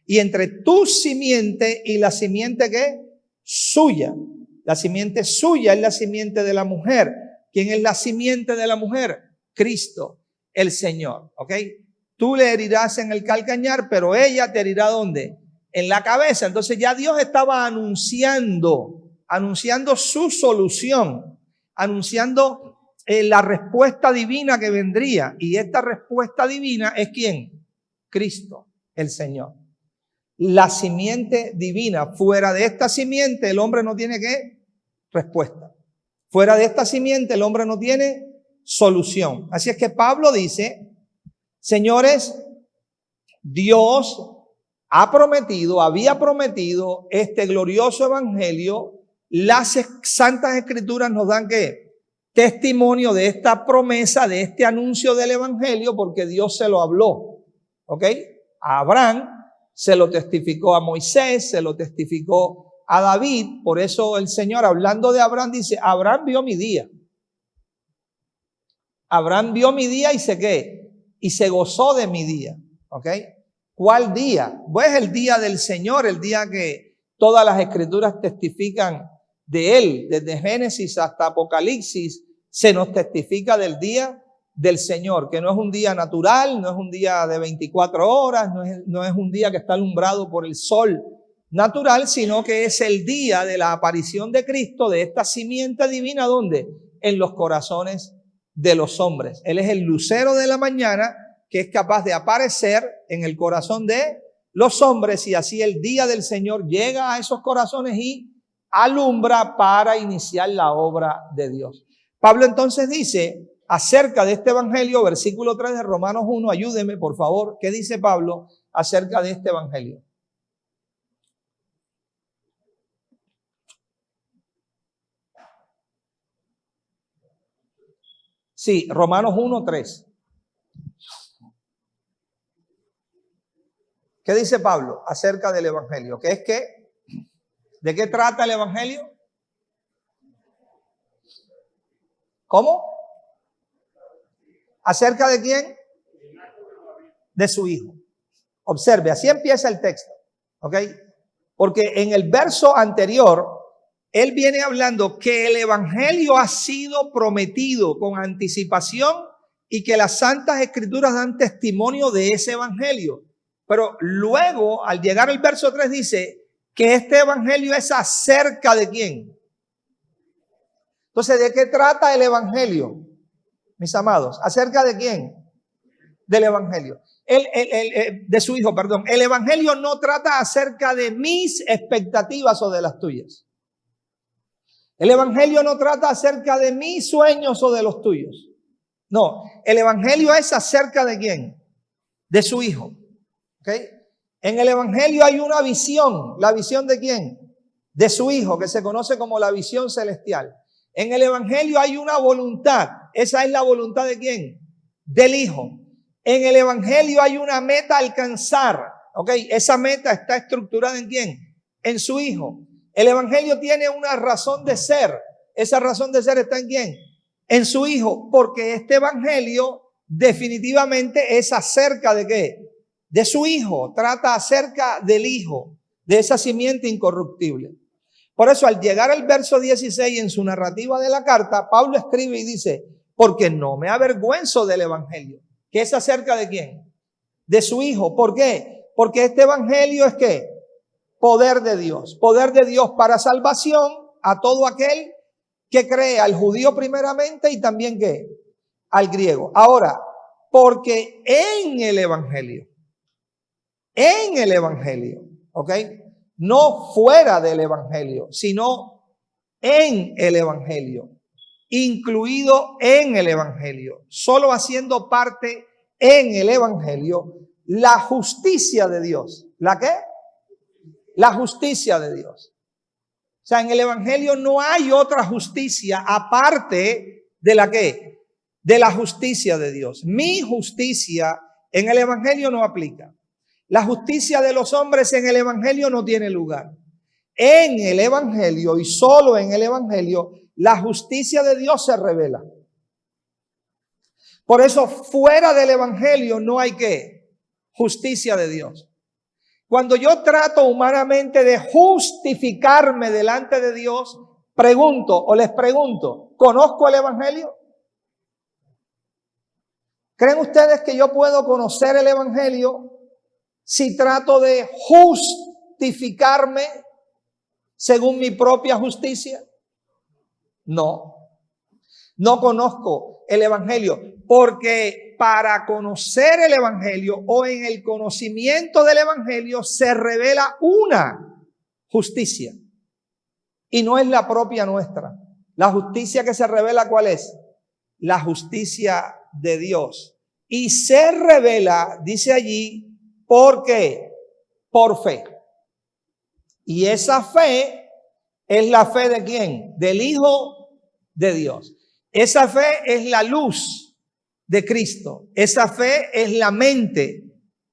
y entre tu simiente y la simiente ¿qué? Suya. La simiente suya es la simiente de la mujer. ¿Quién es la simiente de la mujer? Cristo, el Señor. ¿Ok? Tú le herirás en el calcañar, pero ella te herirá ¿dónde? En la cabeza. Entonces ya Dios estaba anunciando su solución, anunciando la respuesta divina que vendría. Y esta respuesta divina es ¿quién? Cristo, el Señor. La simiente divina. Fuera de esta simiente el hombre no tiene ¿qué? Respuesta. Fuera de esta simiente el hombre no tiene solución. Así es que Pablo dice, señores, Dios había prometido este glorioso evangelio. Las santas escrituras nos dan ¿qué? Testimonio de esta promesa, de este anuncio del evangelio, porque Dios se lo habló. ¿Ok? A Abraham, se lo testificó a Moisés, se lo testificó a David. Por eso el Señor, hablando de Abraham, dice, Abraham vio mi día. Abraham vio mi día y se ¿qué? Y se gozó de mi día. ¿Ok? ¿Cuál día? Pues el día del Señor, el día que todas las escrituras testifican de él. Desde Génesis hasta Apocalipsis se nos testifica del día del Señor, que no es un día natural, no es un día de 24 horas, no es un día que está alumbrado por el sol natural, sino que es el día de la aparición de Cristo, de esta simiente divina, ¿dónde? En los corazones de los hombres. Él es el lucero de la mañana que es capaz de aparecer en el corazón de los hombres, y así el día del Señor llega a esos corazones y alumbra para iniciar la obra de Dios. Pablo entonces dice acerca de este evangelio, versículo 3 de Romanos 1, ayúdeme por favor, ¿qué dice Pablo acerca de este evangelio? Sí, Romanos 1, 3. ¿Qué dice Pablo acerca del evangelio? ¿Qué es qué? ¿De qué trata el evangelio? ¿Cómo? ¿Acerca de quién? De su hijo. Observe, así empieza el texto, ¿ok? Porque en el verso anterior, él viene hablando que el evangelio ha sido prometido con anticipación y que las santas escrituras dan testimonio de ese evangelio. Pero luego, al llegar al verso 3, dice que este evangelio es acerca de quién. Entonces, ¿de qué trata el evangelio, mis amados? ¿Acerca de quién? Del evangelio. De su hijo, perdón. El evangelio no trata acerca de mis expectativas o de las tuyas. El evangelio no trata acerca de mis sueños o de los tuyos. No, el evangelio es acerca de quién? De su hijo. ¿Ok? En el evangelio hay una visión. ¿La visión de quién? De su hijo, que se conoce como la visión celestial. En el evangelio hay una voluntad. ¿Esa es la voluntad de quién? Del hijo. En el evangelio hay una meta a alcanzar. ¿Ok? Esa meta está estructurada ¿en quién? En su hijo. El evangelio tiene una razón de ser. Esa razón de ser está ¿en quién? En su hijo. Porque este evangelio definitivamente es acerca de ¿qué? De su hijo. Trata acerca del hijo, de esa simiente incorruptible. Por eso al llegar al verso 16 en su narrativa de la carta, Pablo escribe y dice, porque no me avergüenzo del evangelio. ¿Que es acerca de quién? De su hijo. ¿Por qué? Porque este evangelio es ¿qué? Poder de Dios para salvación a todo aquel que cree, al judío primeramente y también ¿qué? Al griego. Ahora, porque en el evangelio, ¿ok? No fuera del evangelio, sino en el evangelio, incluido en el evangelio, solo haciendo parte en el evangelio, la justicia de Dios. ¿La qué? La justicia de Dios. O sea, en el evangelio no hay otra justicia aparte de la qué? De la justicia de Dios. Mi justicia en el evangelio no aplica. La justicia de los hombres en el evangelio no tiene lugar. En el evangelio y solo en el evangelio, la justicia de Dios se revela. Por eso, fuera del evangelio no hay ¿qué? Justicia de Dios. Cuando yo trato humanamente de justificarme delante de Dios, les pregunto, ¿conozco el evangelio? ¿Creen ustedes que yo puedo conocer el evangelio si trato de justificarme según mi propia justicia? No conozco el evangelio, porque para conocer el evangelio o en el conocimiento del evangelio se revela una justicia y no es la propia nuestra. La justicia que se revela, ¿cuál es? La justicia de Dios. Y se revela, dice allí, ¿por qué? Por fe. Y esa fe es la fe de ¿quién? Del Hijo de Dios. Esa fe es la luz de Cristo. Esa fe es la mente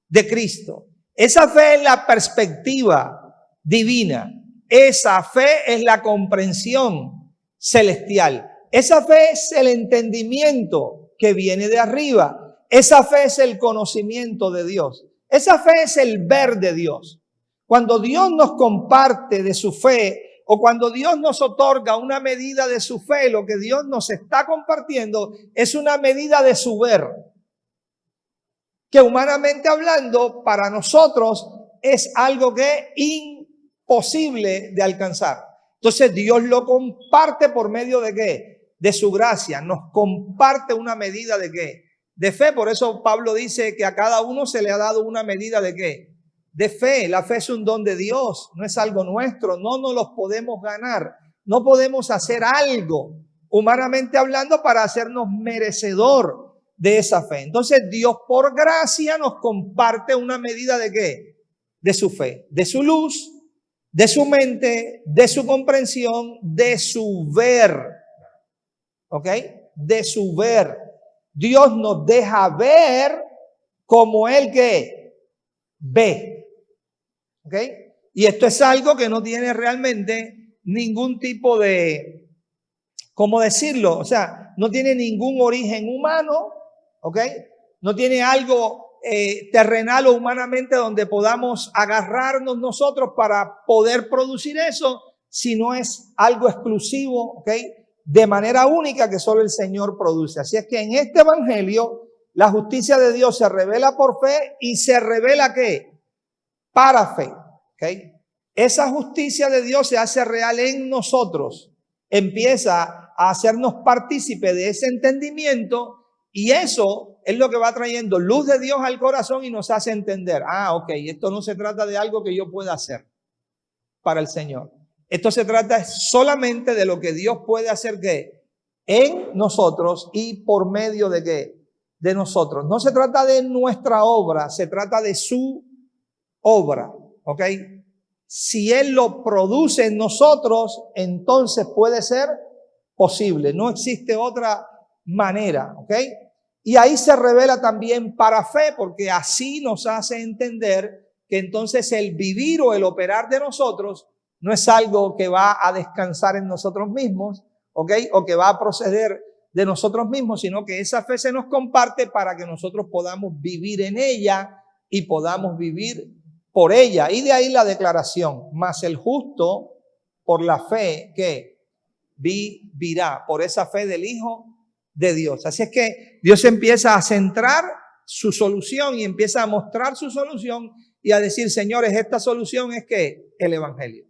de Cristo. Esa fe es la perspectiva divina. Esa fe es la comprensión celestial. Esa fe es el entendimiento que viene de arriba. Esa fe es el conocimiento de Dios. Esa fe es el ver de Dios. Cuando Dios nos comparte de su fe, o cuando Dios nos otorga una medida de su fe, lo que Dios nos está compartiendo es una medida de su ver, que humanamente hablando para nosotros es algo que es imposible de alcanzar. Entonces Dios lo comparte por medio de ¿qué? De su gracia. Nos comparte una medida de ¿qué? De fe. Por eso Pablo dice que a cada uno se le ha dado una medida de ¿qué? de fe. La fe es un don de Dios, no es algo nuestro, no nos los podemos ganar. No podemos hacer algo, humanamente hablando, para hacernos merecedor de esa fe. Entonces Dios por gracia nos comparte una medida ¿de qué? De su fe, de su luz, de su mente, de su comprensión, de su ver. ¿Ok? De su ver. Dios nos deja ver como Él que ve. ¿Ok? Y esto es algo que no tiene realmente ningún tipo de, ¿cómo decirlo? O sea, no tiene ningún origen humano, ¿ok? No tiene algo terrenal o humanamente donde podamos agarrarnos nosotros para poder producir eso, sino es algo exclusivo, ¿ok? De manera única que solo el Señor produce. Así es que en este evangelio la justicia de Dios se revela por fe y se revela ¿qué? Para fe, ¿ok? Esa justicia de Dios se hace real en nosotros, empieza a hacernos partícipe de ese entendimiento y eso es lo que va trayendo luz de Dios al corazón y nos hace entender, ok, esto no se trata de algo que yo pueda hacer para el Señor. Esto se trata solamente de lo que Dios puede hacer ¿qué? En nosotros y por medio de ¿qué? De nosotros. No se trata de nuestra obra, se trata de su obra, ¿ok? Si Él lo produce en nosotros, entonces puede ser posible. No existe otra manera, ¿ok? Y ahí se revela también para fe, porque así nos hace entender que entonces el vivir o el operar de nosotros no es algo que va a descansar en nosotros mismos, ¿ok? O que va a proceder de nosotros mismos, sino que esa fe se nos comparte para que nosotros podamos vivir en ella y podamos vivir por ella. Y de ahí la declaración, mas el justo por la fe que vivirá, por esa fe del Hijo de Dios. Así es que Dios empieza a centrar su solución y empieza a mostrar su solución y a decir, señores, esta solución es que el Evangelio.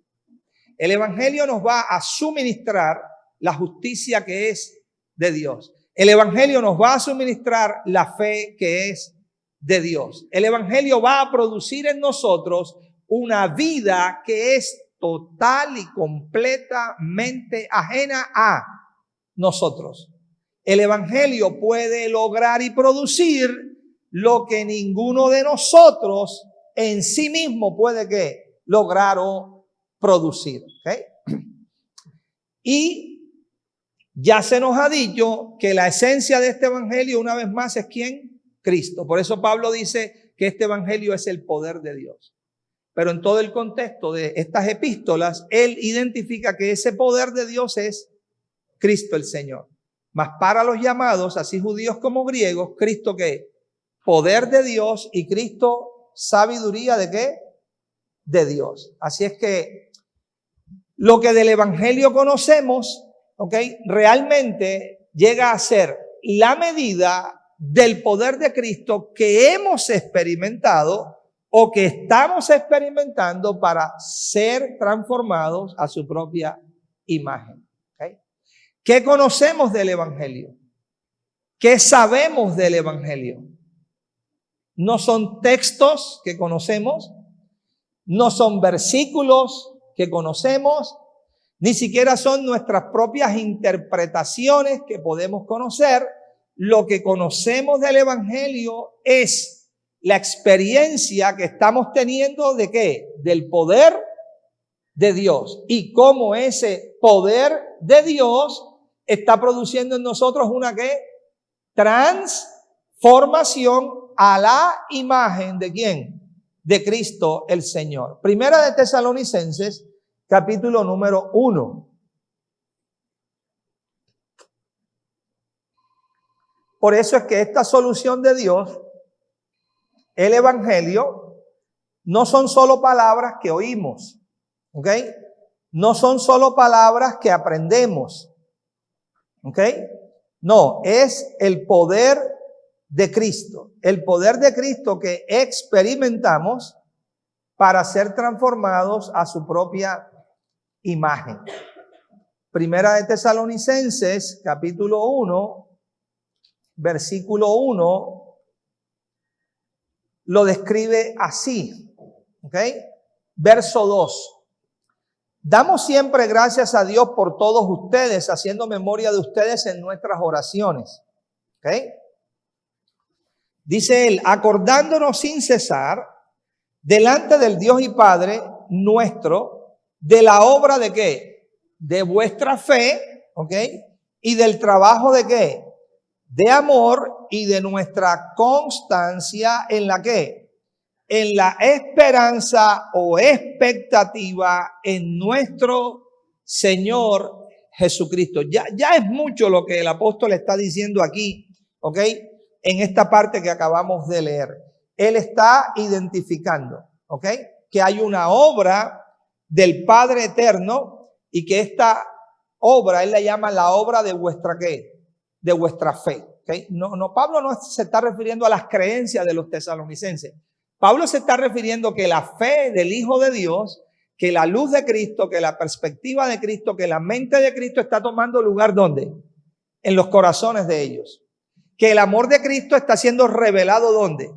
El Evangelio nos va a suministrar la justicia que es de Dios. El Evangelio nos va a suministrar la fe que es de Dios. El Evangelio va a producir en nosotros una vida que es total y completamente ajena a nosotros. El Evangelio puede lograr y producir lo que ninguno de nosotros en sí mismo puede ¿qué? Lograr o producir. ¿Okay? Y ya se nos ha dicho que la esencia de este Evangelio, una vez más, es ¿quién? Cristo. Por eso Pablo dice que este Evangelio es el poder de Dios. Pero en todo el contexto de estas epístolas, él identifica que ese poder de Dios es Cristo el Señor. Mas para los llamados, así judíos como griegos, ¿Cristo qué? Poder de Dios y Cristo sabiduría ¿de qué? De Dios. Así es que lo que del Evangelio conocemos, ¿ok? Realmente llega a ser la medida del poder de Cristo que hemos experimentado o que estamos experimentando para ser transformados a su propia imagen. ¿Okay? ¿Qué conocemos del Evangelio? ¿Qué sabemos del Evangelio? No son textos que conocemos, no son versículos que conocemos, ni siquiera son nuestras propias interpretaciones que podemos conocer. Lo que conocemos del Evangelio es la experiencia que estamos teniendo ¿de qué? Del poder de Dios y cómo ese poder de Dios está produciendo en nosotros una ¿qué? Transformación a la imagen ¿de quién? De Cristo el Señor. Primera de Tesalonicenses, capítulo número 1. Por eso es que esta solución de Dios, el Evangelio, no son solo palabras que oímos, ¿ok? No son solo palabras que aprendemos, ¿ok? No, es el poder de Cristo. El poder de Cristo que experimentamos para ser transformados a su propia imagen. Primera de Tesalonicenses, capítulo 1, versículo 1, lo describe así, ¿Ok? Verso 2. Damos siempre gracias a Dios por todos ustedes, haciendo memoria de ustedes en nuestras oraciones. ¿Ok? Dice él, acordándonos sin cesar, delante del Dios y Padre nuestro, de la obra de ¿qué? De vuestra fe, ¿ok? Y del trabajo de ¿qué? De amor y de nuestra constancia en la ¿qué? En la esperanza o expectativa en nuestro Señor Jesucristo. Ya es mucho lo que el apóstol está diciendo aquí, ¿ok? En esta parte que acabamos de leer. Él está identificando, ¿ok? Que hay una obra del Padre Eterno y que esta obra, él la llama la obra de vuestra ¿qué? De vuestra fe, ¿ok? Pablo no se está refiriendo a las creencias de los tesalonicenses. Pablo se está refiriendo que la fe del Hijo de Dios, que la luz de Cristo, que la perspectiva de Cristo, que la mente de Cristo está tomando lugar ¿dónde? En los corazones de ellos. Que el amor de Cristo está siendo revelado ¿dónde?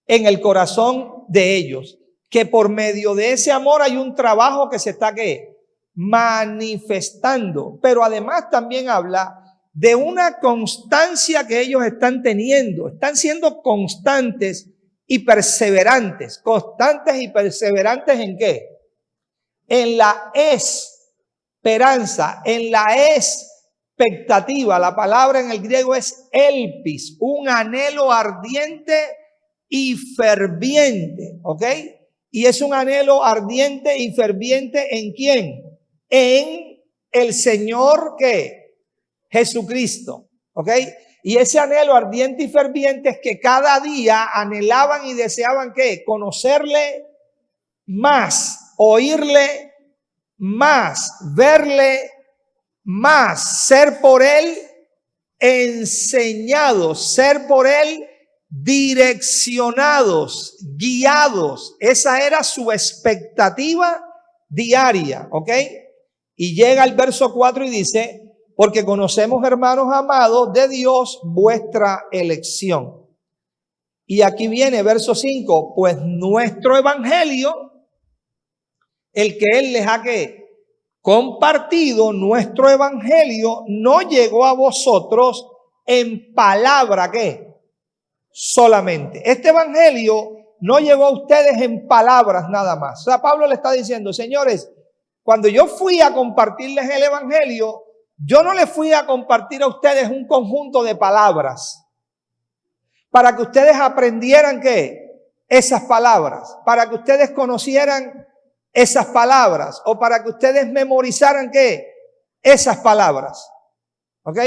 En el corazón de ellos. Que por medio de ese amor hay un trabajo que se está ¿qué? Manifestando. Pero además también habla de una constancia que ellos están teniendo. Están siendo constantes y perseverantes. ¿Constantes y perseverantes en qué? En la esperanza, en la expectativa. La palabra en el griego es elpis, un anhelo ardiente y ferviente, ¿ok? Y es un anhelo ardiente y ferviente ¿en quién? En el Señor, ¿qué? Jesucristo, ¿ok? Y ese anhelo ardiente y ferviente es que cada día anhelaban y deseaban ¿qué? Conocerle más, oírle más, verle más, ser por él enseñados, ser por él direccionados, guiados. Esa era su expectativa diaria, ¿ok? Y llega el verso 4 y dice, porque conocemos, hermanos amados, de Dios vuestra elección. Y aquí viene verso 5, pues nuestro evangelio, el que él les ha ¿qué? Compartido, nuestro evangelio no llegó a vosotros en palabra ¿qué? Solamente. Este evangelio no llegó a ustedes en palabras nada más. O sea, Pablo le está diciendo, señores, cuando yo fui a compartirles el evangelio, yo no les fui a compartir a ustedes un conjunto de palabras para que ustedes aprendieran ¿qué? Esas palabras, para que ustedes conocieran esas palabras o para que ustedes memorizaran ¿qué? Esas palabras. ¿Ok?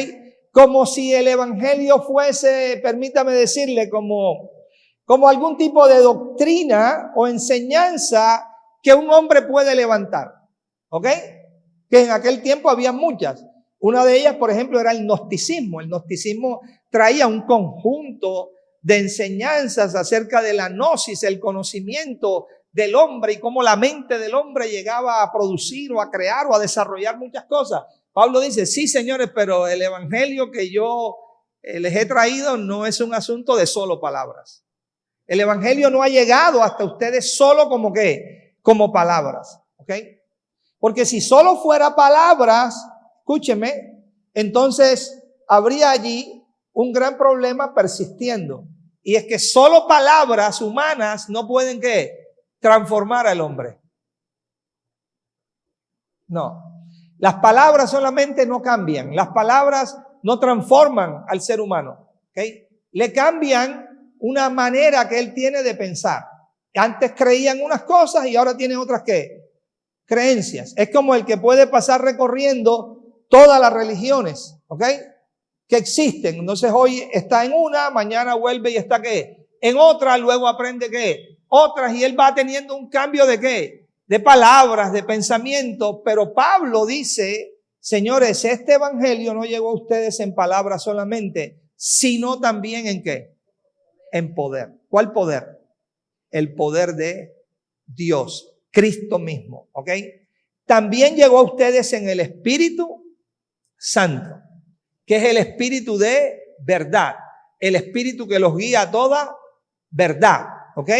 Como si el evangelio fuese, permítame decirle, como algún tipo de doctrina o enseñanza que un hombre puede levantar. ¿Ok? Que en aquel tiempo había muchas. Una de ellas, por ejemplo, era el gnosticismo. El gnosticismo traía un conjunto de enseñanzas acerca de la gnosis, el conocimiento del hombre y cómo la mente del hombre llegaba a producir o a crear o a desarrollar muchas cosas. Pablo dice, sí, señores, pero el evangelio que yo les he traído no es un asunto de solo palabras. El evangelio no ha llegado hasta ustedes solo como ¿qué? Como palabras, ¿ok? Porque si solo fuera palabras, escúcheme, entonces habría allí un gran problema persistiendo. Y es que solo palabras humanas no pueden ¿qué? Transformar al hombre. No. Las palabras solamente no cambian. Las palabras no transforman al ser humano. ¿Okay? Le cambian una manera que él tiene de pensar. Antes creían unas cosas y ahora tiene otras ¿qué? Creencias. Es como el que puede pasar recorriendo todas las religiones, ¿ok? Que existen. Entonces hoy está en una, mañana vuelve y está ¿qué? En otra, luego aprende ¿qué? Otras, y él va teniendo un cambio de ¿qué? De palabras, de pensamiento. Pero Pablo dice, señores, este evangelio no llegó a ustedes en palabras solamente, sino también ¿en qué? En poder. ¿Cuál poder? El poder de Dios. Cristo mismo, ¿ok? También llegó a ustedes en el Espíritu Santo, que es el Espíritu de verdad, el Espíritu que los guía a toda verdad, ¿ok?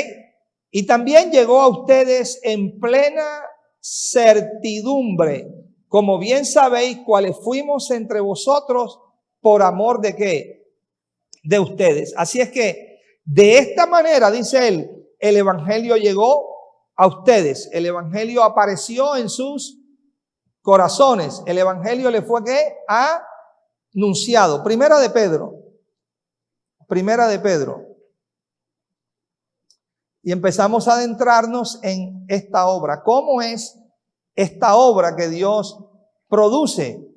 Y también llegó a ustedes en plena certidumbre, como bien sabéis cuáles fuimos entre vosotros por amor de qué, de ustedes. Así es que de esta manera, dice él, el evangelio llegó a ustedes. El evangelio apareció en sus corazones. El evangelio le fue ¿qué? Anunciado. Primera de Pedro. Y empezamos a adentrarnos en esta obra. ¿Cómo es esta obra que Dios produce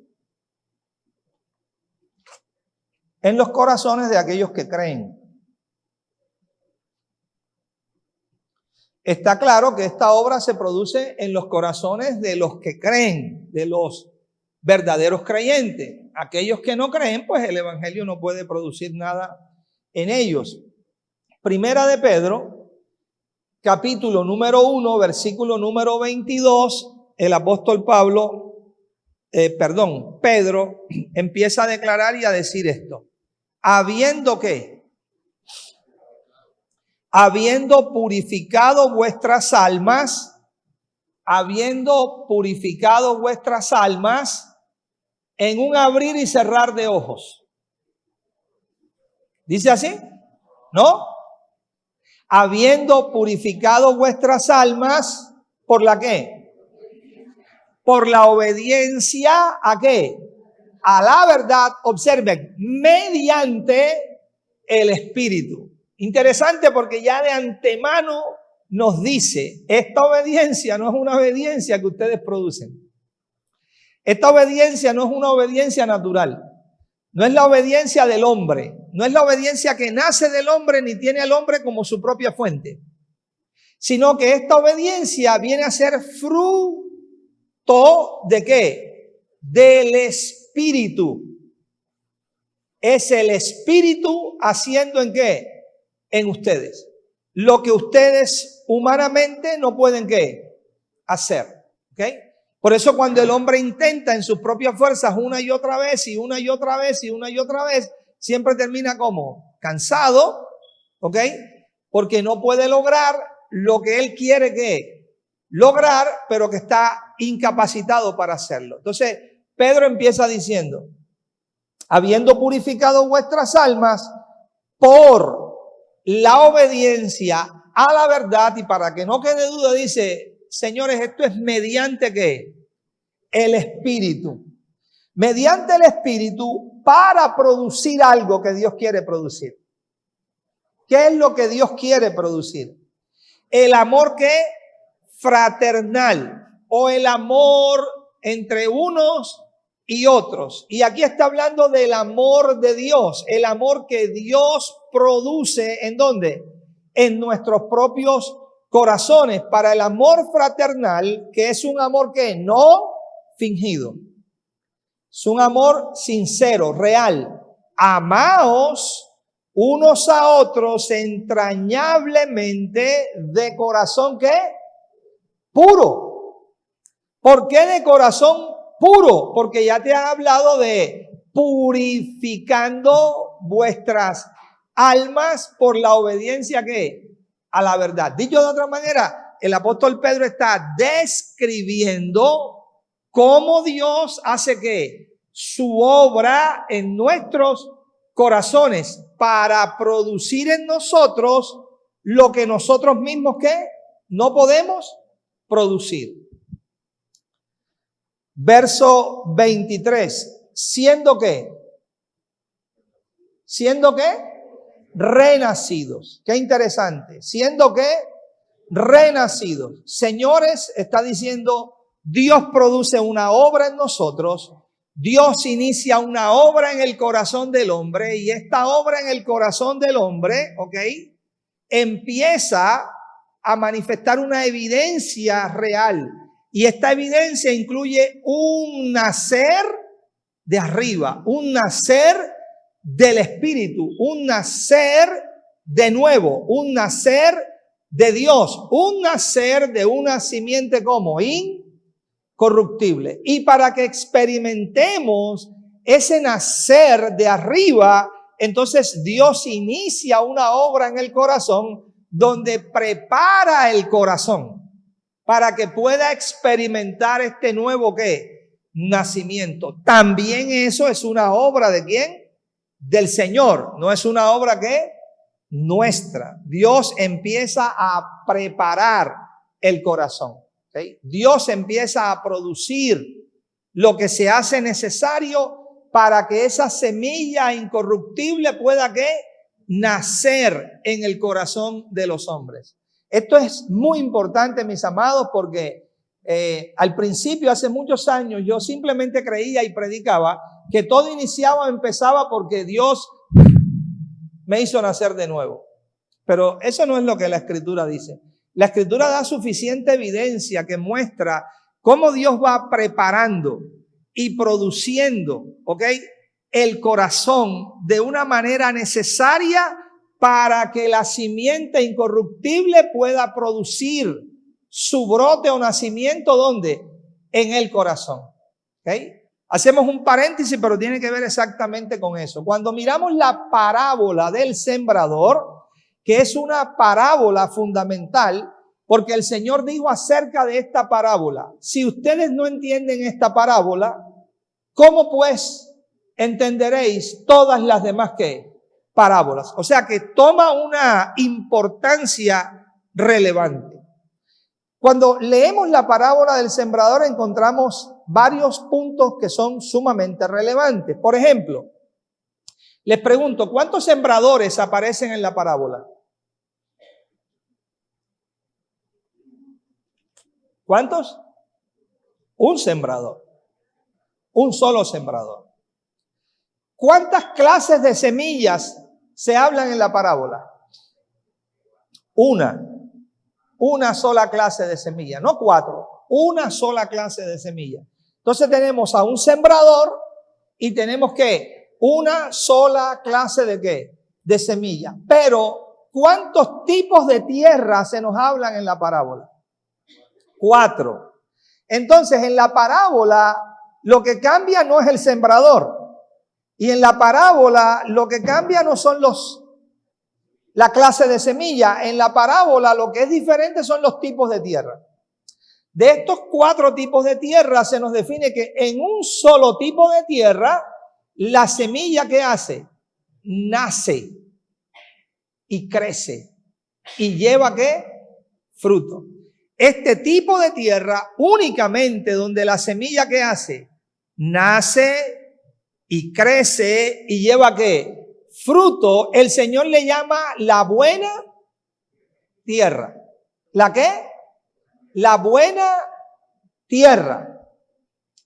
en los corazones de aquellos que creen? Está claro que esta obra se produce en los corazones de los que creen, de los verdaderos creyentes. Aquellos que no creen, pues el evangelio no puede producir nada en ellos. Primera de Pedro, capítulo número 1, versículo número 22, el apóstol Pedro empieza a declarar y a decir esto. Habiendo purificado vuestras almas en un abrir y cerrar de ojos. ¿Dice así? ¿No? Habiendo purificado vuestras almas, ¿por la qué? Por la obediencia, ¿a qué? A la verdad, observen, mediante el Espíritu. Interesante porque ya de antemano nos dice, esta obediencia no es una obediencia que ustedes producen. Esta obediencia no es una obediencia natural. No es la obediencia del hombre. No es la obediencia que nace del hombre ni tiene al hombre como su propia fuente. Sino que esta obediencia viene a ser fruto ¿de qué? Del Espíritu. Es el Espíritu haciendo ¿en qué? En ustedes. Lo que ustedes humanamente no pueden ¿qué? Hacer. ¿Ok? Por eso cuando el hombre intenta en sus propias fuerzas una y otra vez, siempre termina como cansado, ¿ok? Porque no puede lograr lo que él quiere que lograr, pero que está incapacitado para hacerlo. Entonces, Pedro empieza diciendo, habiendo purificado vuestras almas por la obediencia a la verdad, y para que no quede duda, dice, señores, esto es mediante ¿qué? El Espíritu. Mediante el Espíritu para producir algo que Dios quiere producir. ¿Qué es lo que Dios quiere producir? El amor que fraternal o el amor entre unos y otros. Y aquí está hablando del amor de Dios, el amor que Dios produce, ¿en dónde? En nuestros propios corazones, para el amor fraternal, que es un amor que no fingido. Es un amor sincero, real. Amaos unos a otros entrañablemente de corazón ¿qué? Puro. ¿Por qué de corazón puro? Porque ya te ha hablado de purificando vuestras almas por la obediencia ¿qué? A la verdad. Dicho de otra manera, el apóstol Pedro está describiendo cómo Dios hace que su obra en nuestros corazones para producir en nosotros lo que nosotros mismos ¿qué? No podemos producir. Verso 23. ¿Siendo qué? ¿Siendo qué? Renacidos. Qué interesante. ¿Siendo qué? Renacidos. Señores, está diciendo, Dios produce una obra en nosotros. Dios inicia una obra en el corazón del hombre, y esta obra en el corazón del hombre, ¿ok? Empieza a manifestar una evidencia real, y esta evidencia incluye un nacer de arriba, un nacer del Espíritu, un nacer de nuevo, un nacer de Dios, un nacer de una simiente como incorruptible. Y para que experimentemos ese nacer de arriba, entonces Dios inicia una obra en el corazón donde prepara el corazón para que pueda experimentar este nuevo ¿qué? Nacimiento. También eso es una obra ¿de quién? Del Señor. No es una obra ¿qué? Nuestra. Dios empieza a preparar el corazón. ¿Sí? Dios empieza a producir lo que se hace necesario para que esa semilla incorruptible pueda ¿qué? Nacer en el corazón de los hombres. Esto es muy importante, mis amados, porque al principio, hace muchos años, yo simplemente creía y predicaba que todo empezaba porque Dios me hizo nacer de nuevo. Pero eso no es lo que la Escritura dice. La Escritura da suficiente evidencia que muestra cómo Dios va preparando y produciendo, ¿ok?, el corazón de una manera necesaria para que la simiente incorruptible pueda producir su brote o nacimiento, ¿dónde? En el corazón. ¿Okay? Hacemos un paréntesis, pero tiene que ver exactamente con eso. Cuando miramos la parábola del sembrador, que es una parábola fundamental, porque el Señor dijo acerca de esta parábola: si ustedes no entienden esta parábola, ¿cómo pues entenderéis todas las demás ¿qué? Parábolas? O sea que toma una importancia relevante. Cuando leemos la parábola del sembrador encontramos varios puntos que son sumamente relevantes. Por ejemplo, les pregunto, ¿cuántos sembradores aparecen en la parábola? ¿Cuántos? Un sembrador. Un solo sembrador. ¿Cuántas clases de semillas se hablan en la parábola? Una sola clase de semilla, no 4, una sola clase de semilla. Entonces tenemos a un sembrador y tenemos ¿qué? Una sola clase de ¿qué? De semilla. Pero ¿cuántos tipos de tierra se nos hablan en la parábola? 4. Entonces en la parábola lo que cambia no es el sembrador. Y en la parábola lo que cambia no son la clase de semilla. En la parábola lo que es diferente son los tipos de tierra. De estos 4 tipos de tierra se nos define que en un solo tipo de tierra la semilla ¿qué hace? Nace y crece y lleva ¿qué? Fruto. Este tipo de tierra únicamente donde la semilla ¿qué hace? Nace y crece y lleva ¿qué? Fruto, el Señor le llama la buena tierra. ¿La qué? La buena tierra.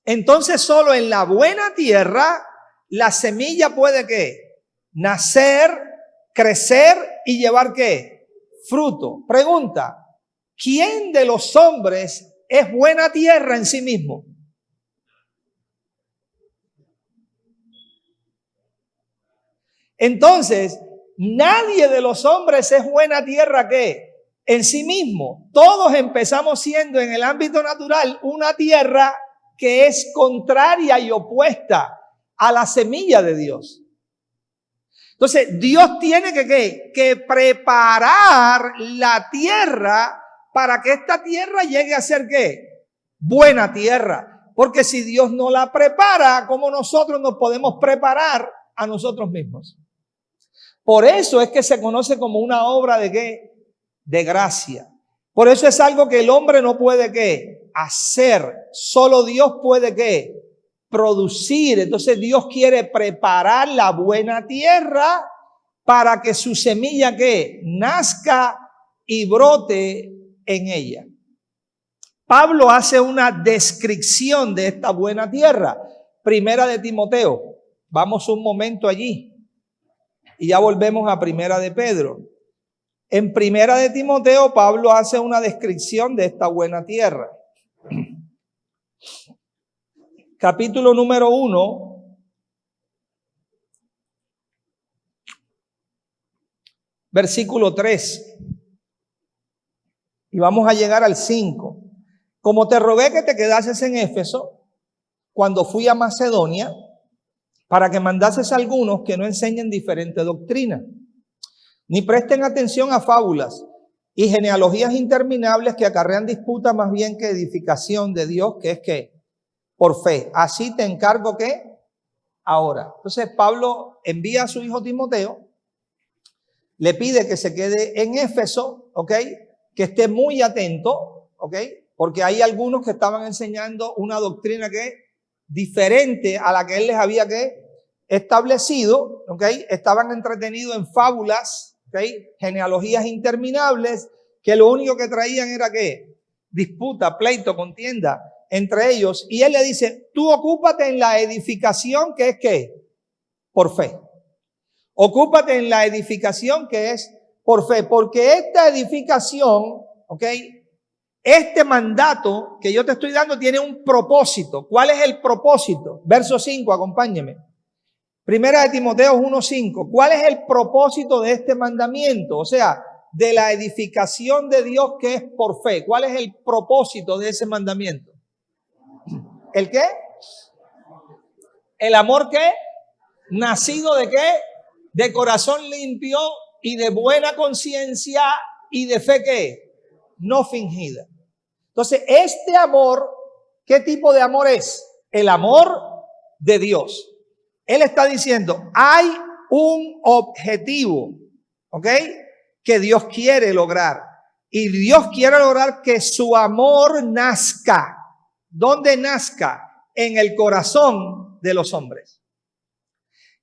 Entonces solo en la buena tierra la semilla puede ¿qué? Nacer, crecer y llevar ¿qué? Fruto. Pregunta, ¿quién de los hombres es buena tierra en sí mismo? Entonces, nadie de los hombres es buena tierra ¿qué? En sí mismo. Todos empezamos siendo en el ámbito natural una tierra que es contraria y opuesta a la semilla de Dios. Entonces, Dios tiene que preparar la tierra para que esta tierra llegue a ser ¿qué? Buena tierra. Porque si Dios no la prepara, ¿cómo nosotros nos podemos preparar a nosotros mismos? Por eso es que se conoce como una obra de ¿qué? De gracia. Por eso es algo que el hombre no puede ¿qué? Hacer. Solo Dios puede ¿qué? Producir. Entonces Dios quiere preparar la buena tierra para que su semilla ¿qué? Nazca y brote en ella. Pablo hace una descripción de esta buena tierra. Primera de Timoteo. Vamos un momento allí. Y ya volvemos a Primera de Pedro. En Primera de Timoteo, Pablo hace una descripción de esta buena tierra. Capítulo número 1, versículo 3. Y vamos a llegar al 5. Como te rogué que te quedases en Éfeso, cuando fui a Macedonia, para que mandases a algunos que no enseñen diferente doctrina, ni presten atención a fábulas, y genealogías interminables que acarrean disputa más bien que edificación de Dios, que es que por fe. Así te encargo que ahora. Entonces Pablo envía a su hijo Timoteo, le pide que se quede en Éfeso, ¿ok? Que esté muy atento, ¿ok? Porque hay algunos que estaban enseñando una doctrina que es diferente a la que él les había establecido, ¿ok? Estaban entretenidos en fábulas, ¿ok? Genealogías interminables, que lo único que traían era ¿qué? Disputa, pleito, contienda entre ellos. Y él le dice, tú ocúpate en la edificación que es ¿qué? Por fe. Ocúpate en la edificación que es por fe, porque esta edificación, ¿ok? Este mandato que yo te estoy dando tiene un propósito. ¿Cuál es el propósito? Verso 5, acompáñeme. Primera de Timoteo 1:5. ¿Cuál es el propósito de este mandamiento? O sea, de la edificación de Dios que es por fe. ¿Cuál es el propósito de ese mandamiento? ¿El qué? ¿El amor qué? ¿Nacido de qué? De corazón limpio y de buena conciencia y de fe ¿qué? No fingida. Entonces, este amor, ¿qué tipo de amor es? El amor de Dios. Él está diciendo, hay un objetivo, ¿ok? Que Dios quiere lograr. Y Dios quiere lograr que su amor nazca. ¿Dónde nazca? En el corazón de los hombres.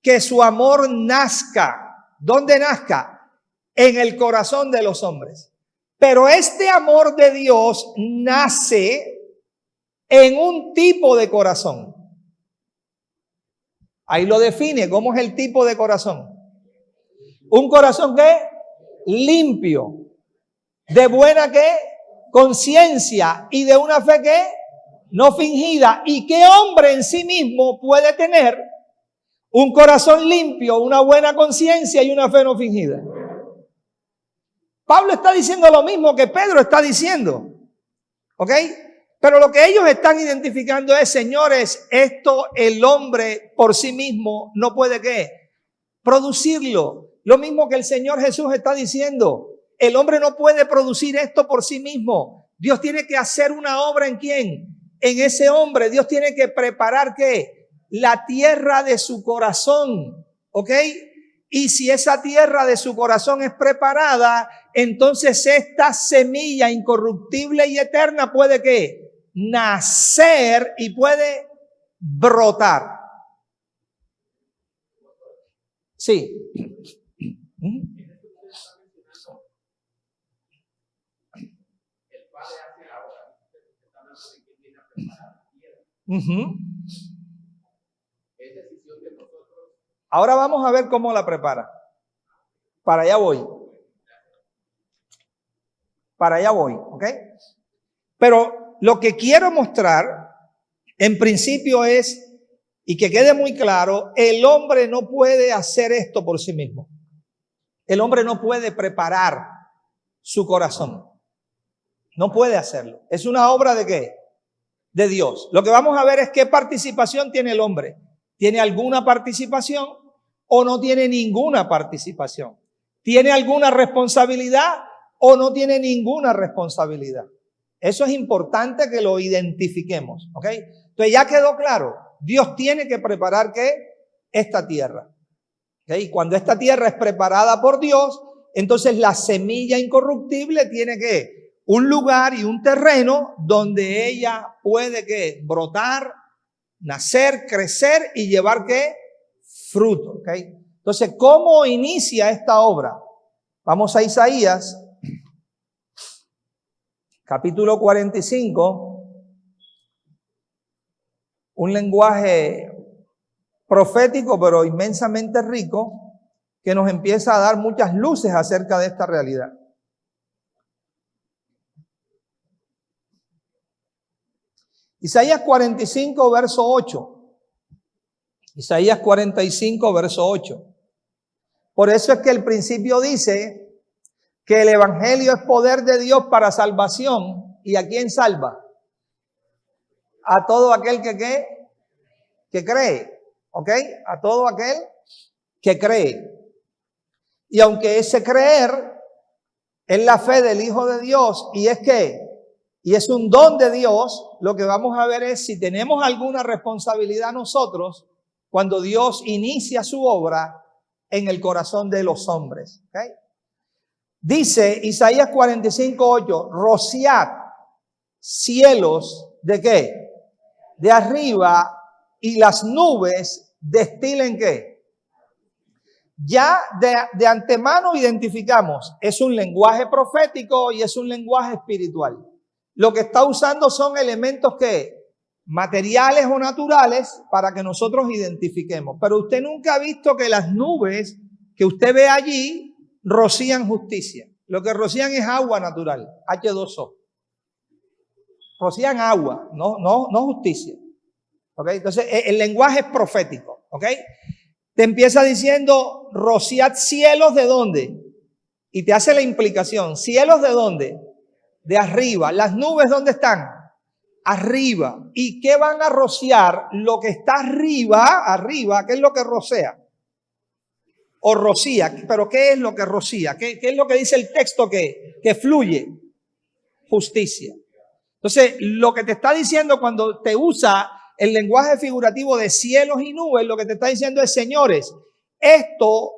Que su amor nazca. ¿Dónde nazca? En el corazón de los hombres. Pero este amor de Dios nace en un tipo de corazón. Ahí lo define. ¿Cómo es el tipo de corazón? Un corazón que limpio, de buena que conciencia y de una fe que no fingida. ¿Y qué hombre en sí mismo puede tener un corazón limpio, una buena conciencia y una fe no fingida? Pablo está diciendo lo mismo que Pedro está diciendo, ¿ok? Pero lo que ellos están identificando es, señores, esto el hombre por sí mismo no puede ¿qué? Producirlo. Lo mismo que el Señor Jesús está diciendo. El hombre no puede producir esto por sí mismo. Dios tiene que hacer una obra ¿en quién? En ese hombre. Dios tiene que preparar ¿qué? La tierra de su corazón, ¿ok? Y si esa tierra de su corazón es preparada, entonces esta semilla incorruptible y eterna puede ¿qué? Nacer y puede brotar. Sí. Ahora vamos a ver cómo la prepara. Para allá voy. Para allá voy, ¿ok? Pero lo que quiero mostrar, en principio es, y que quede muy claro, el hombre no puede hacer esto por sí mismo. El hombre no puede preparar su corazón. No puede hacerlo. Es una obra ¿de qué? De Dios. Lo que vamos a ver es qué participación tiene el hombre. ¿Tiene alguna participación o no tiene ninguna participación? ¿Tiene alguna responsabilidad o no tiene ninguna responsabilidad? Eso es importante que lo identifiquemos, ¿ok? Entonces ya quedó claro, Dios tiene que preparar ¿qué? Esta tierra. ¿Okay? Cuando esta tierra es preparada por Dios, entonces la semilla incorruptible tiene ¿qué? Un lugar y un terreno donde ella puede ¿qué? Brotar, nacer, crecer y llevar ¿qué? Fruto, ¿ok? Entonces, ¿cómo inicia esta obra? Vamos a Isaías, capítulo 45, un lenguaje profético pero inmensamente rico que nos empieza a dar muchas luces acerca de esta realidad. Isaías 45, verso 8. Isaías 45, verso 8. Por eso es que el principio dice que el evangelio es poder de Dios para salvación. ¿Y a quién salva? A todo aquel que cree. ¿Ok? A todo aquel que cree. Y aunque ese creer Es la fe del Hijo de Dios y es un don de Dios. Lo que vamos a ver es si tenemos alguna responsabilidad nosotros cuando Dios inicia su obra en el corazón de los hombres. ¿Okay? Dice Isaías 45:8, rociad cielos ¿de qué? De arriba y las nubes destilen ¿qué? Ya de antemano identificamos, es un lenguaje profético y es un lenguaje espiritual. Lo que está usando son elementos que materiales o naturales para que nosotros identifiquemos. Pero usted nunca ha visto que las nubes que usted ve allí rocían justicia. Lo que rocían es agua natural, H2O. Rocían agua, no justicia. ¿Okay? Entonces el lenguaje es profético. ¿Okay? Te empieza diciendo, rociad cielos ¿de dónde? Y te hace la implicación, ¿cielos de dónde? De arriba. ¿Las nubes dónde están? Arriba. ¿Y qué van a rociar? Lo que está arriba, ¿qué es lo que rocea? O rocía, pero ¿qué es lo que rocía? ¿Qué es lo que dice el texto que fluye? Justicia. Entonces, lo que te está diciendo cuando te usa el lenguaje figurativo de cielos y nubes, lo que te está diciendo es, señores, esto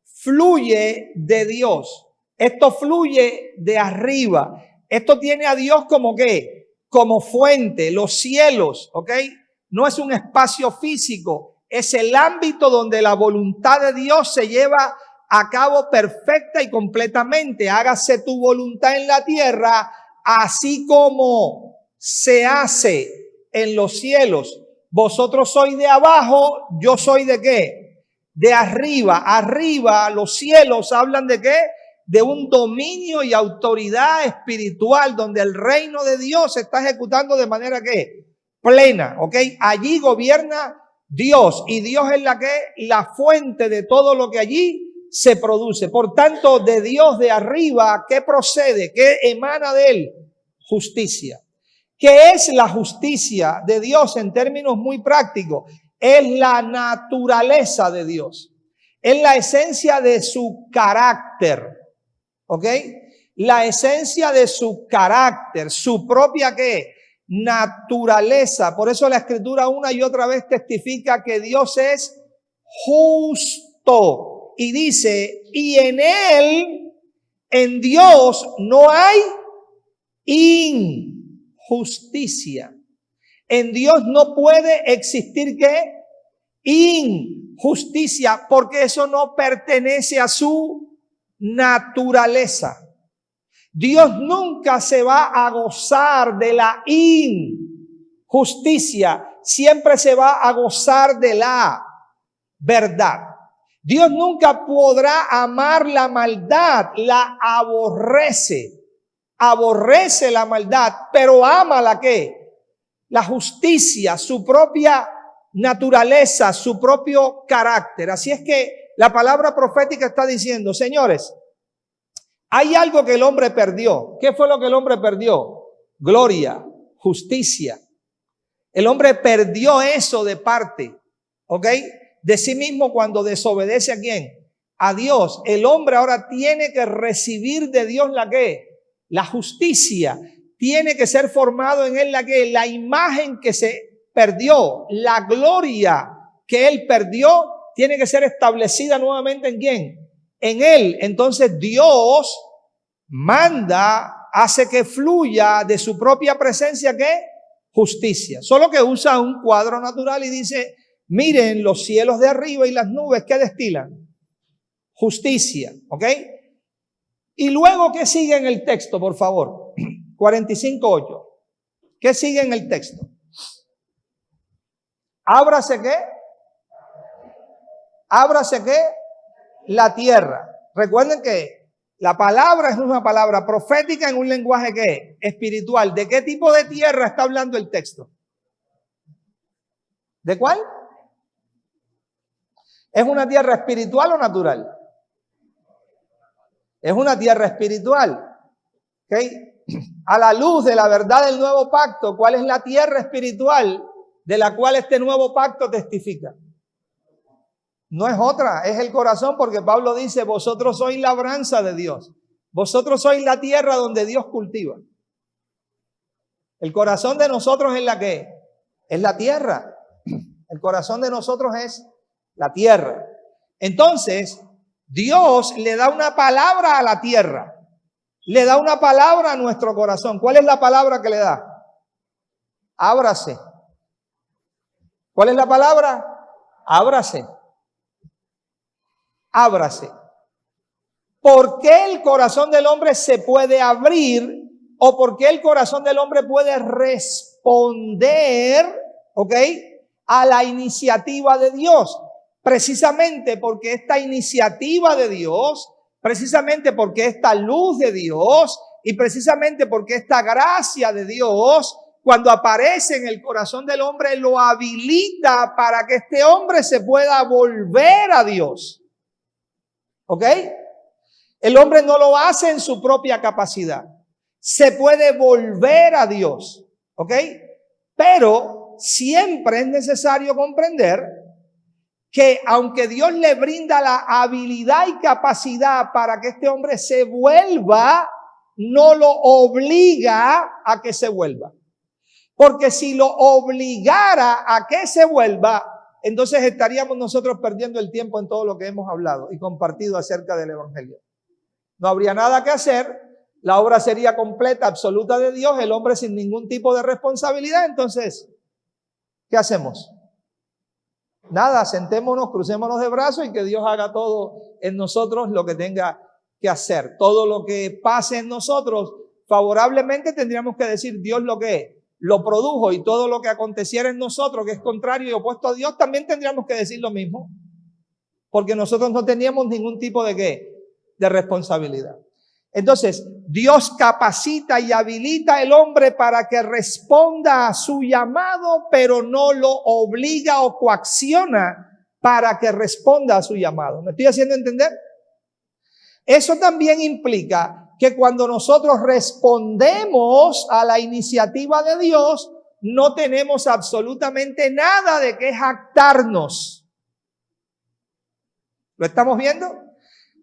fluye de Dios. Esto fluye de arriba. Esto tiene a Dios como ¿qué? Como fuente. Los cielos, ¿ok? No es un espacio físico. Es el ámbito donde la voluntad de Dios se lleva a cabo perfecta y completamente. Hágase tu voluntad en la tierra, así como se hace en los cielos. Vosotros sois de abajo, yo soy de ¿qué? De arriba. Arriba, los cielos hablan de ¿qué? De un dominio y autoridad espiritual donde el reino de Dios se está ejecutando de manera ¿qué? Plena, ¿ok? Allí gobierna Dios y Dios es la fuente de todo lo que allí se produce. Por tanto, de Dios de arriba, ¿qué procede? ¿Qué emana de él? Justicia. ¿Qué es la justicia de Dios en términos muy prácticos? Es la naturaleza de Dios. Es la esencia de su carácter. ¿Ok? La esencia de su carácter, su propia ¿qué? Naturaleza. Por eso la Escritura una y otra vez testifica que Dios es justo. Y dice, y en él, en Dios, no hay injusticia. En Dios no puede existir ¿qué? Injusticia, porque eso no pertenece a su naturaleza. Dios nunca se va a gozar de la injusticia, siempre se va a gozar de la verdad. Dios nunca podrá amar la maldad, la aborrece. Aborrece la maldad, pero ama la ¿qué? La justicia, su propia naturaleza, su propio carácter. Así es que la palabra profética está diciendo, señores, hay algo que el hombre perdió. ¿Qué fue lo que el hombre perdió? Gloria, justicia. El hombre perdió eso de parte, ¿ok? De sí mismo cuando desobedece ¿a quién? A Dios. El hombre ahora tiene que recibir de Dios la ¿qué? La justicia. Tiene que ser formado en él la ¿qué? La imagen que se perdió, la gloria que él perdió, tiene que ser establecida nuevamente ¿en quién? En él. Entonces Dios manda, hace que fluya de su propia presencia ¿qué? Justicia. Solo que usa un cuadro natural y dice, miren los cielos de arriba y las nubes que destilan. Justicia, ¿ok? Y luego, ¿qué sigue en el texto, por favor? 45:8. ¿Qué sigue en el texto? Ábrase ¿qué? Ábrase ¿qué? La tierra. Recuerden que la palabra es una palabra profética en un lenguaje ¿qué? Espiritual. ¿De qué tipo de tierra está hablando el texto? ¿De cuál? ¿Es una tierra espiritual o natural? Es una tierra espiritual. ¿Okay? A la luz de la verdad del nuevo pacto, ¿cuál es la tierra espiritual de la cual este nuevo pacto testifica? No es otra, es el corazón, porque Pablo dice, vosotros sois labranza de Dios. Vosotros sois la tierra donde Dios cultiva. El corazón de nosotros es la que es la tierra. El corazón de nosotros es la tierra. Entonces, Dios le da una palabra a la tierra. Le da una palabra a nuestro corazón. ¿Cuál es la palabra que le da? Ábrase. ¿Cuál es la palabra? Ábrase. Ábrase. ¿Por qué el corazón del hombre se puede abrir? ¿O por qué el corazón del hombre puede responder, a la iniciativa de Dios? Precisamente porque esta iniciativa de Dios, precisamente porque esta luz de Dios y precisamente porque esta gracia de Dios, cuando aparece en el corazón del hombre, lo habilita para que este hombre se pueda volver a Dios. El hombre no lo hace en su propia capacidad. Se puede volver a Dios. Pero siempre es necesario comprender que aunque Dios le brinda la habilidad y capacidad para que este hombre se vuelva, no lo obliga a que se vuelva. Porque si lo obligara a que se vuelva, entonces estaríamos nosotros perdiendo el tiempo en todo lo que hemos hablado y compartido acerca del Evangelio. No habría nada que hacer, la obra sería completa, absoluta de Dios, el hombre sin ningún tipo de responsabilidad. Entonces, ¿qué hacemos? Nada, sentémonos, crucémonos de brazos y que Dios haga todo en nosotros lo que tenga que hacer. Todo lo que pase en nosotros, favorablemente tendríamos que decir Dios lo produjo, y todo lo que aconteciera en nosotros que es contrario y opuesto a Dios, también tendríamos que decir lo mismo. Porque nosotros no teníamos ningún tipo de responsabilidad. Entonces, Dios capacita y habilita al hombre para que responda a su llamado, pero no lo obliga o coacciona para que responda a su llamado. ¿Me estoy haciendo entender? Eso también implica que cuando nosotros respondemos a la iniciativa de Dios, no tenemos absolutamente nada de qué jactarnos. ¿Lo estamos viendo?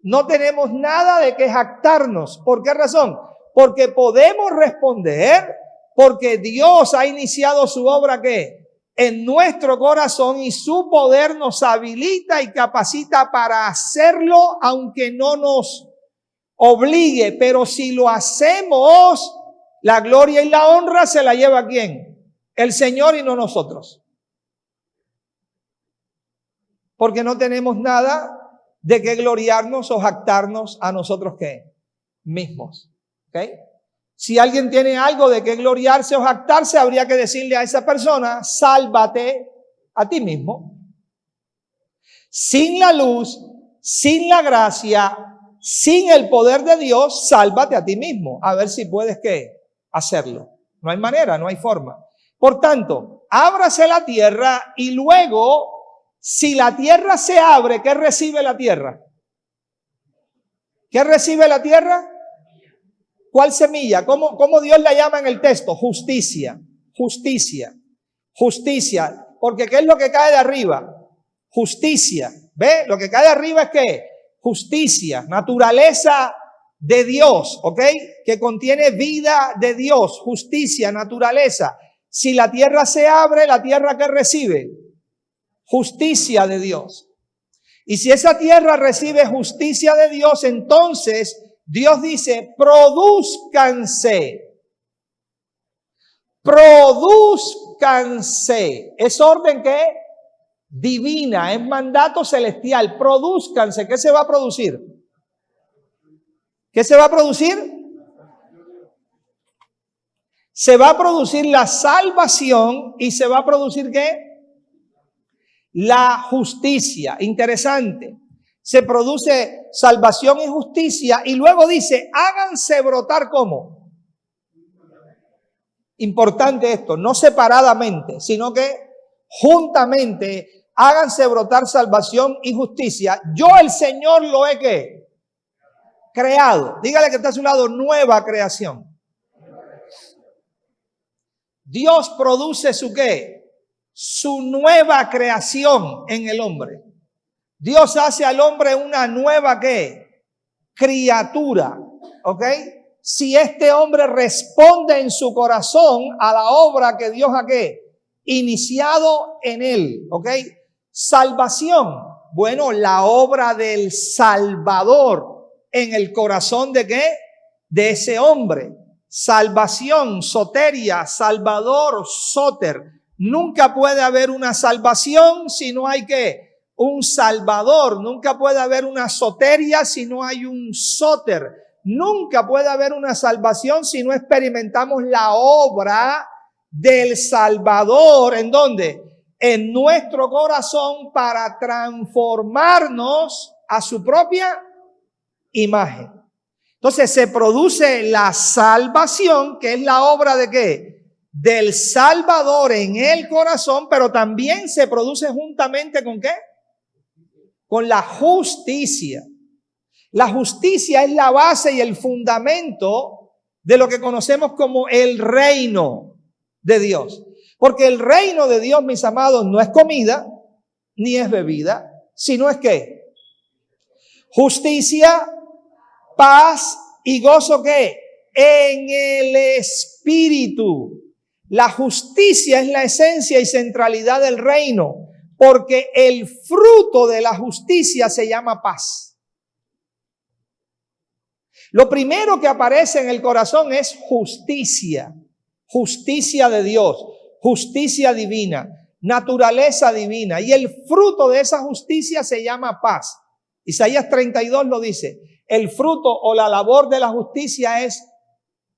No tenemos nada de qué jactarnos. ¿Por qué razón? Porque podemos responder, porque Dios ha iniciado su obra en nuestro corazón, y su poder nos habilita y capacita para hacerlo, aunque no nos obligue. Pero si lo hacemos, la gloria y la honra se la lleva ¿quién? El Señor y no nosotros. Porque no tenemos nada de qué gloriarnos o jactarnos a nosotros mismos. Si alguien tiene algo de qué gloriarse o jactarse, habría que decirle a esa persona: sálvate a ti mismo. Sin la luz, sin la gracia, sin el poder de Dios, sálvate a ti mismo. A ver si puedes hacerlo. No hay manera, no hay forma. Por tanto, ábrase la tierra y luego, si la tierra se abre, ¿qué recibe la tierra? ¿Qué recibe la tierra? ¿Cuál semilla? ¿Cómo Dios la llama en el texto? Justicia, justicia, justicia. Porque ¿qué es lo que cae de arriba? Justicia. ¿Ve? Lo que cae de arriba es ¿qué? Justicia, naturaleza de Dios, que contiene vida de Dios, justicia, naturaleza. Si la tierra se abre, ¿la tierra qué recibe? Justicia de Dios. Y si esa tierra recibe justicia de Dios, entonces Dios dice: produzcanse. Produzcanse. Es orden divina, es mandato celestial. Produzcanse. ¿Qué se va a producir? ¿Qué se va a producir? Se va a producir la salvación y se va a producir ¿qué? La justicia. Interesante. Se produce salvación y justicia y luego dice: háganse brotar ¿cómo? Importante esto, no separadamente, sino que juntamente háganse brotar salvación y justicia. Yo, el Señor, lo he creado. Dígale que está a su lado: nueva creación. Dios produce su nueva creación en el hombre. Dios hace al hombre una nueva criatura. ¿ok? Si este hombre responde en su corazón a la obra que Dios ha ¿qué? Iniciado en él, ¿ok? Salvación. Bueno, la obra del Salvador en el corazón ¿de qué? De ese hombre. Salvación, soteria, Salvador, soter. Nunca puede haber una salvación si no hay ¿qué? Un Salvador. Nunca puede haber una soteria si no hay un soter. Nunca puede haber una salvación si no experimentamos la obra del Salvador. ¿En dónde? En nuestro corazón para transformarnos a su propia imagen. Entonces se produce la salvación, que es la obra ¿de qué? Del Salvador en el corazón, pero también se produce juntamente ¿con qué? Con la justicia. La justicia es la base y el fundamento de lo que conocemos como el reino de Dios. Porque el reino de Dios, mis amados, no es comida ni es bebida, sino es ¿qué? Justicia, paz y gozo ¿qué? En el Espíritu. La justicia es la esencia y centralidad del reino, porque el fruto de la justicia se llama paz. Lo primero que aparece en el corazón es justicia, justicia de Dios, justicia divina, naturaleza divina. Y el fruto de esa justicia se llama paz. Isaías 32 lo dice. El fruto o la labor de la justicia es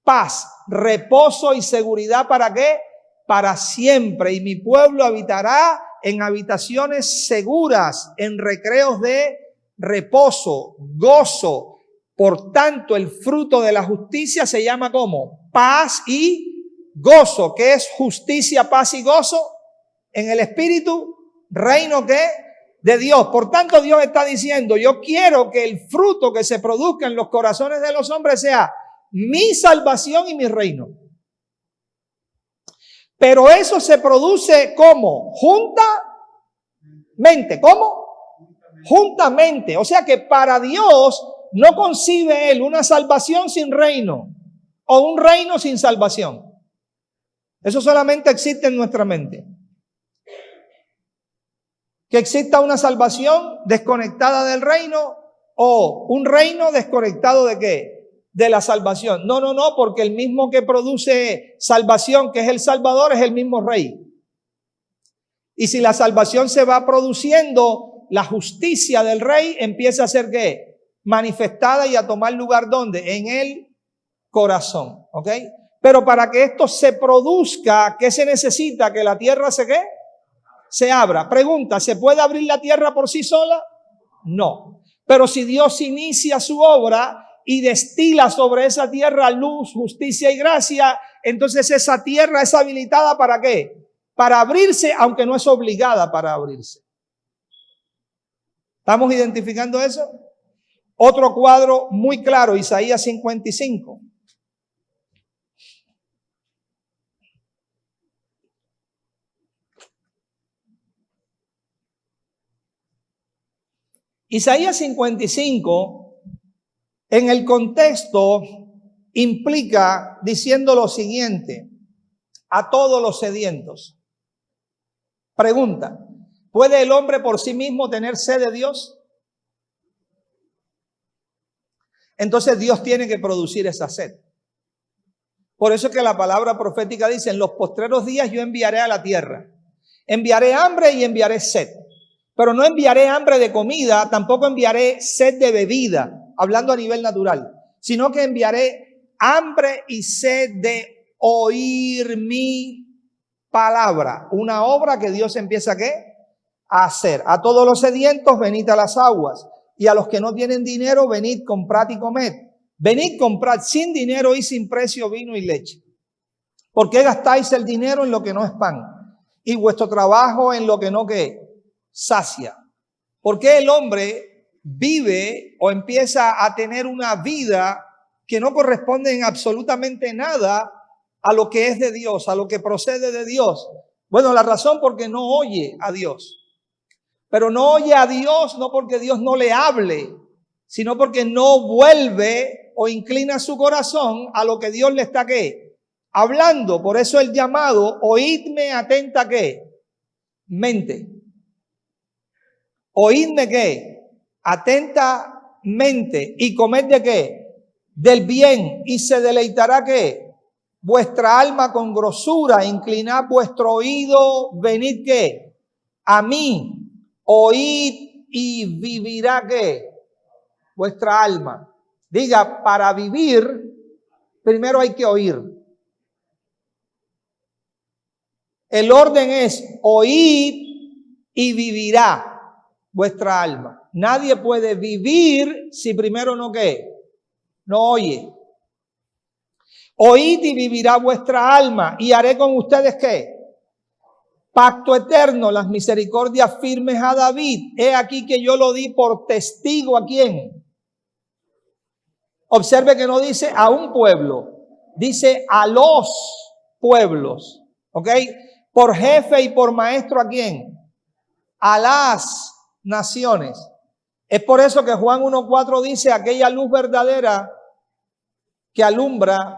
paz, reposo y seguridad. ¿Para qué? Para siempre. Y mi pueblo habitará en habitaciones seguras, en recreos de reposo, gozo. Por tanto, el fruto de la justicia se llama ¿cómo? Paz y gozo. ¿Qué es justicia, paz y gozo? En el Espíritu, reino ¿qué? De Dios. Por tanto, Dios está diciendo, yo quiero que el fruto que se produzca en los corazones de los hombres sea mi salvación y mi reino. Pero eso se produce ¿cómo? Juntamente. ¿Cómo? Juntamente. O sea que para Dios no concibe Él una salvación sin reino o un reino sin salvación. Eso solamente existe en nuestra mente. Que exista una salvación desconectada del reino o un reino desconectado ¿de qué? De la salvación. No, porque el mismo que produce salvación, que es el Salvador, es el mismo Rey. Y si la salvación se va produciendo, la justicia del Rey empieza a ser ¿qué? Manifestada y a tomar lugar ¿dónde? En el corazón, ¿ok? Pero para que esto se produzca, ¿qué se necesita? Que la tierra se ¿qué? Se abra. Pregunta, ¿se puede abrir la tierra por sí sola? No. Pero si Dios inicia su obra y destila sobre esa tierra luz, justicia y gracia, entonces esa tierra es habilitada ¿para qué? Para abrirse, aunque no es obligada para abrirse. ¿Estamos identificando eso? Otro cuadro muy claro, Isaías 55. Isaías 55, en el contexto, implica diciendo lo siguiente: a todos los sedientos. Pregunta, ¿puede el hombre por sí mismo tener sed de Dios? Entonces Dios tiene que producir esa sed. Por eso es que la palabra profética dice, en los postreros días yo enviaré a la tierra. Enviaré hambre y enviaré sed. Pero no enviaré hambre de comida, tampoco enviaré sed de bebida, hablando a nivel natural, sino que enviaré hambre y sed de oír mi palabra. Una obra que Dios empieza ¿qué? A hacer. A todos los sedientos, venid a las aguas. Y a los que no tienen dinero, venid, comprad y comed. Venid, comprad sin dinero y sin precio vino y leche. ¿Por qué gastáis el dinero en lo que no es pan? Y vuestro trabajo en lo que no ¿qué? Sacia. ¿Por qué el hombre vive o empieza a tener una vida que no corresponde en absolutamente nada a lo que es de Dios, a lo que procede de Dios? Bueno, la razón porque no oye a Dios. Pero no oye a Dios no porque Dios no le hable, sino porque no vuelve o inclina su corazón a lo que Dios le está ¿qué? Hablando. Por eso el llamado, oídme atenta ¿qué? Mente. Oídme ¿qué? Atentamente y comed ¿de qué? Del bien, y se deleitará ¿qué? Vuestra alma con grosura. Inclinad vuestro oído, venid ¿qué? A mí, oíd y vivirá ¿qué? Vuestra alma. Diga, para vivir, primero hay que oír. El orden es oíd y vivirá vuestra alma. Nadie puede vivir si primero no ¿qué? No oye. Oíd y vivirá vuestra alma, y haré con ustedes ¿qué? Pacto eterno, las misericordias firmes a David. He aquí que yo lo di por testigo ¿a quién? Observe que no dice a un pueblo, dice a los pueblos. ¿Ok? Por jefe y por maestro ¿a quién? A las naciones. Es por eso que Juan 1:4 dice aquella luz verdadera que alumbra,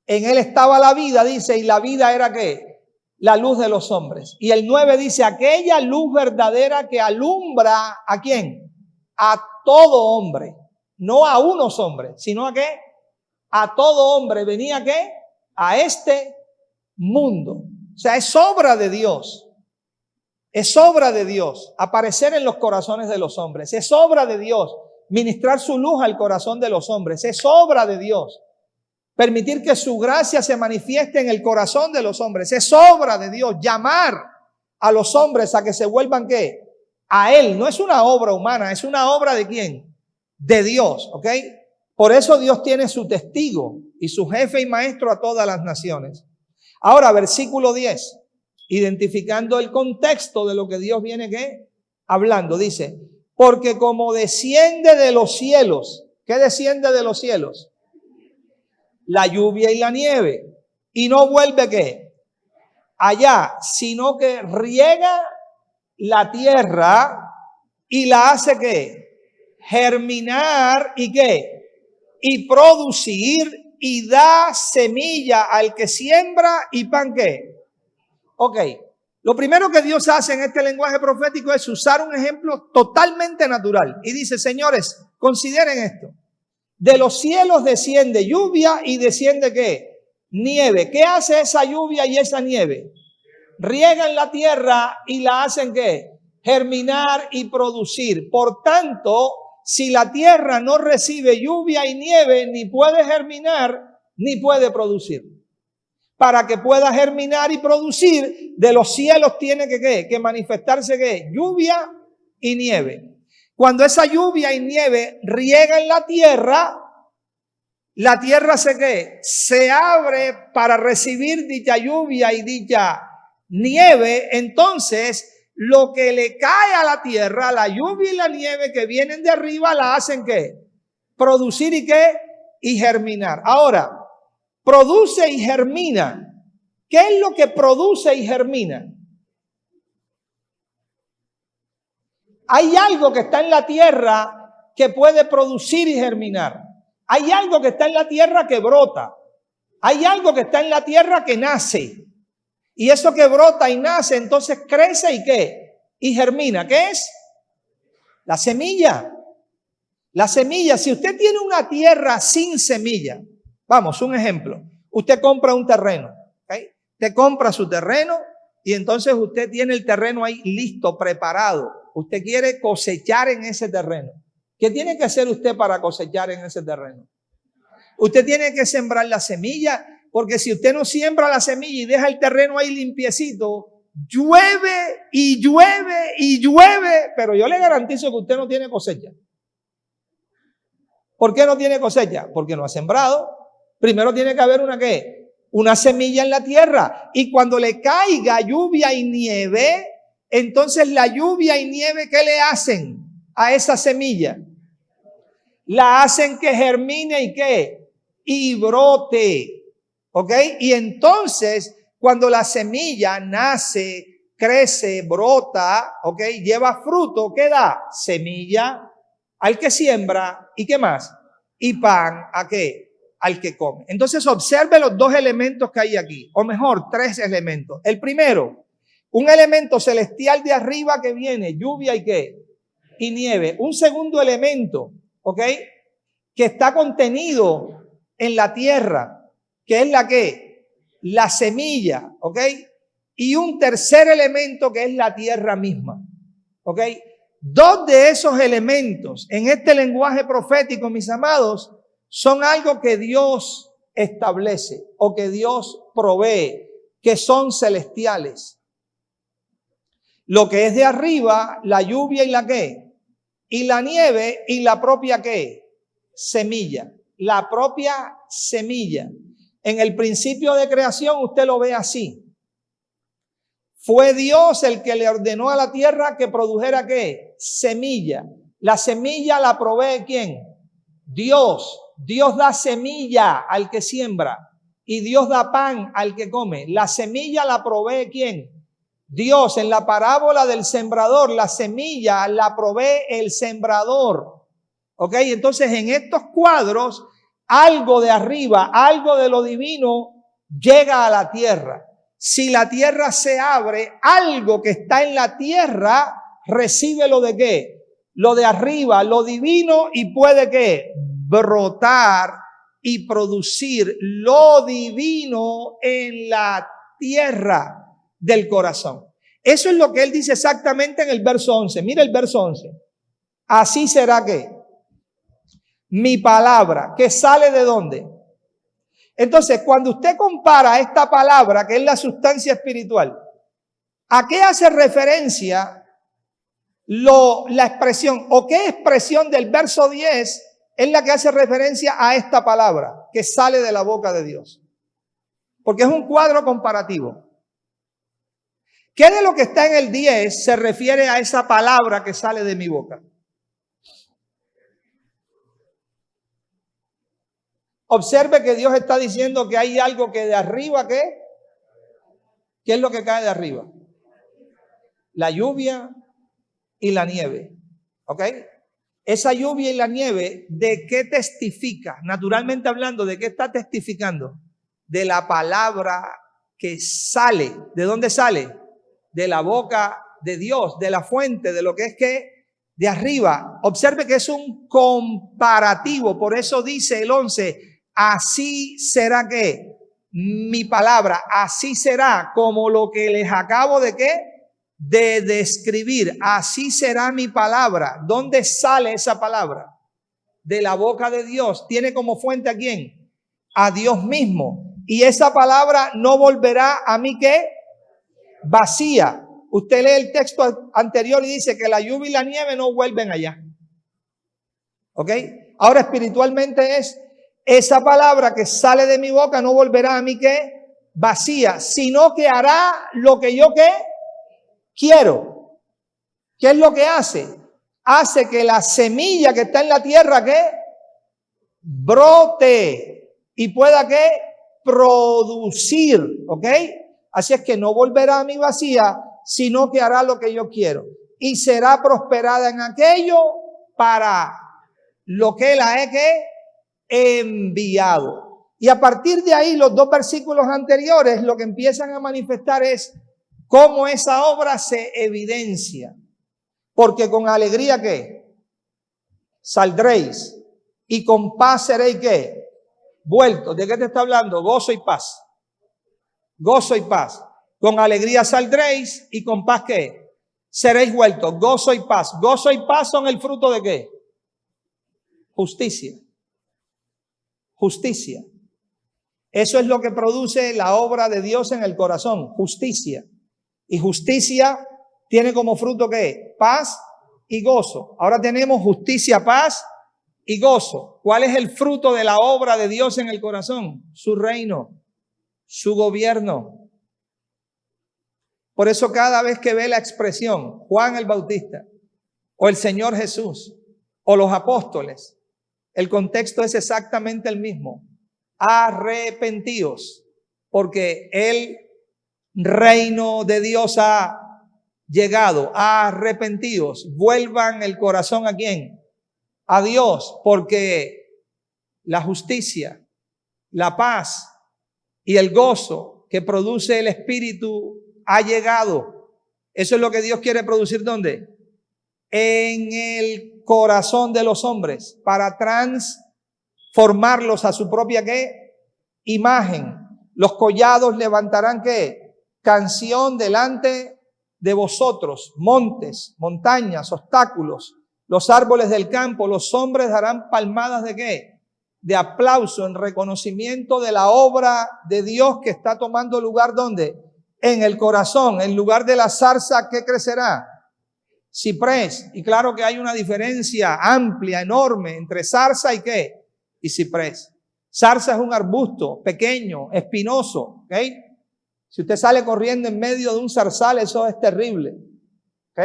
en él estaba la vida, dice, y la vida era ¿qué? La luz de los hombres. Y el 9 dice, aquella luz verdadera que alumbra ¿a quién? A todo hombre, no a unos hombres, sino a ¿qué? A todo hombre. Venía ¿qué? A este mundo. O sea, es obra de Dios. Es obra de Dios aparecer en los corazones de los hombres. Es obra de Dios ministrar su luz al corazón de los hombres. Es obra de Dios permitir que su gracia se manifieste en el corazón de los hombres. Es obra de Dios llamar a los hombres a que se vuelvan ¿qué? A Él. No es una obra humana, es una obra ¿de quién? De Dios, ¿ok? Por eso Dios tiene su testigo y su jefe y maestro a todas las naciones. Ahora, versículo 10, identificando el contexto de lo que Dios viene ¿qué? Hablando, dice, porque como desciende de los cielos, ¿qué desciende de los cielos? La lluvia y la nieve, y no vuelve ¿qué? Allá, sino que riega la tierra y la hace ¿qué? Germinar y ¿qué? Y producir, y da semilla al que siembra y pan ¿qué? Ok, lo primero que Dios hace en este lenguaje profético es usar un ejemplo totalmente natural. Y dice, señores, consideren esto. De los cielos desciende lluvia y desciende ¿qué? Nieve. ¿Qué hace esa lluvia y esa nieve? Riegan la tierra y la hacen ¿qué? Germinar y producir. Por tanto, si la tierra no recibe lluvia y nieve, ni puede germinar, ni puede producir. Para que pueda germinar y producir, de los cielos tiene que ¿qué? Que manifestarse ¿qué? Lluvia y nieve. Cuando esa lluvia y nieve riegan la tierra se ¿qué? Se abre para recibir dicha lluvia y dicha nieve. Entonces, lo que le cae a la tierra, la lluvia y la nieve que vienen de arriba, la hacen ¿qué? Producir y ¿qué? Y germinar. Ahora, produce y germina. ¿Qué es lo que produce y germina? Hay algo que está en la tierra que puede producir y germinar. Hay algo que está en la tierra que brota. Hay algo que está en la tierra que nace. Y eso que brota y nace, entonces crece y ¿qué? Y germina. ¿Qué es? La semilla. La semilla. Si usted tiene una tierra sin semilla, vamos, un ejemplo. Usted compra un terreno. ¿Okay? Usted compra su terreno y entonces usted tiene el terreno ahí listo, preparado. Usted quiere cosechar en ese terreno. ¿Qué tiene que hacer usted para cosechar en ese terreno? Usted tiene que sembrar la semilla, porque si usted no siembra la semilla y deja el terreno ahí limpiecito, llueve y llueve y llueve, pero yo le garantizo que usted no tiene cosecha. ¿Por qué no tiene cosecha? Porque no ha sembrado. Primero tiene que haber una ¿qué? Una semilla en la tierra. Y cuando le caiga lluvia y nieve, entonces la lluvia y nieve, ¿qué le hacen a esa semilla? La hacen que germine y ¿qué? Y brote. ¿Ok? Y entonces, cuando la semilla nace, crece, brota, ¿ok? Lleva fruto, ¿qué da? Semilla al que siembra. ¿Y qué más? y pan ¿a qué? Al que come. Entonces observe los dos elementos que hay aquí, o mejor, tres elementos. El primero, un elemento celestial de arriba que viene, lluvia y qué, y nieve. Un segundo elemento, ¿ok? Que está contenido en la tierra, que es la que, la semilla, ¿ok? Y un tercer elemento que es la tierra misma, ¿ok? Dos de esos elementos en este lenguaje profético, mis amados, son algo que Dios establece o que Dios provee, que son celestiales. Lo que es de arriba, la lluvia y la qué, y la nieve y la propia qué, semilla, la propia semilla. En el principio de creación usted lo ve así. Fue Dios el que le ordenó a la tierra que produjera ¿qué? Semilla. La semilla la provee ¿quién? Dios. Dios da semilla al que siembra y Dios da pan al que come. La semilla la provee ¿quién? Dios. En la parábola del sembrador, la semilla la provee el sembrador. ¿Ok? Entonces en estos cuadros, algo de arriba, algo de lo divino llega a la tierra. Si la tierra se abre, algo que está en la tierra recibe lo de qué, lo de arriba, lo divino, y puede qué, brotar y producir lo divino en la tierra del corazón. Eso es lo que él dice exactamente en el verso 11. Mira el verso 11. Así será que mi palabra, que sale de ¿dónde? Entonces, cuando usted compara esta palabra, que es la sustancia espiritual, ¿a qué hace referencia la expresión? ¿O qué expresión del verso 10 es la que hace referencia a esta palabra que sale de la boca de Dios? Porque es un cuadro comparativo. ¿Qué de lo que está en el 10 se refiere a esa palabra que sale de mi boca? Observe que Dios está diciendo que hay algo que de arriba, ¿qué? ¿Qué es lo que cae de arriba? La lluvia y la nieve. ¿Ok? Esa lluvia y la nieve, ¿de qué testifica? Naturalmente hablando, ¿de qué está testificando? De la palabra que sale. ¿De dónde sale? De la boca de Dios, de la fuente, de lo que es que de arriba. Observe que es un comparativo. Por eso dice el 11, así será que mi palabra, así será como lo que les acabo de qué, de describir. Así será mi palabra. ¿Dónde sale esa palabra? De la boca de Dios. ¿Tiene como fuente a quién? A Dios mismo. Y esa palabra no volverá a mí ¿qué? Vacía. Usted lee el texto anterior y dice que la lluvia y la nieve no vuelven allá. ¿Ok? Ahora espiritualmente es, esa palabra que sale de mi boca no volverá a mí ¿qué? Vacía, sino que hará lo que yo ¿qué? Quiero. ¿Qué es lo que hace? Hace que la semilla que está en la tierra ¿qué? Brote y pueda ¿qué? Producir. ¿Ok? Así es que no volverá a mí vacía, sino que hará lo que yo quiero. Y será prosperada en aquello para lo que la he ¿qué? Enviado. Y a partir de ahí, los dos versículos anteriores, lo que empiezan a manifestar es cómo esa obra se evidencia. Porque con alegría ¿qué? Saldréis y con paz seréis ¿qué? Vueltos. ¿De qué te está hablando? Gozo y paz. Gozo y paz. Con alegría saldréis y con paz ¿qué? Seréis vueltos. Gozo y paz. Gozo y paz son el fruto de ¿qué? Justicia. Justicia. Eso es lo que produce la obra de Dios en el corazón. Justicia. Y justicia tiene como fruto ¿qué? Paz y gozo. Ahora tenemos justicia, paz y gozo. ¿Cuál es el fruto de la obra de Dios en el corazón? Su reino, su gobierno. Por eso cada vez que ve la expresión Juan el Bautista o el Señor Jesús o los apóstoles, el contexto es exactamente el mismo. Arrepentíos, porque el reino de Dios ha llegado. Arrepentíos, vuelvan el corazón ¿a quién? A Dios, porque la justicia, la paz y el gozo que produce el Espíritu ha llegado. Eso es lo que Dios quiere producir, ¿dónde? En el corazón de los hombres, para transformarlos a su propia, ¿qué? Imagen. Los collados levantarán, ¿qué? Canción delante de vosotros, montes, montañas, obstáculos, los árboles del campo, los hombres darán palmadas ¿de qué? De aplauso en reconocimiento de la obra de Dios que está tomando lugar, ¿dónde? En el corazón. En lugar de la zarza, ¿qué crecerá? Ciprés. Y claro que hay una diferencia amplia, enorme entre zarza y ¿qué? Y ciprés. Zarza es un arbusto pequeño, espinoso, ¿ok? Si usted sale corriendo en medio de un zarzal, eso es terrible, ¿ok?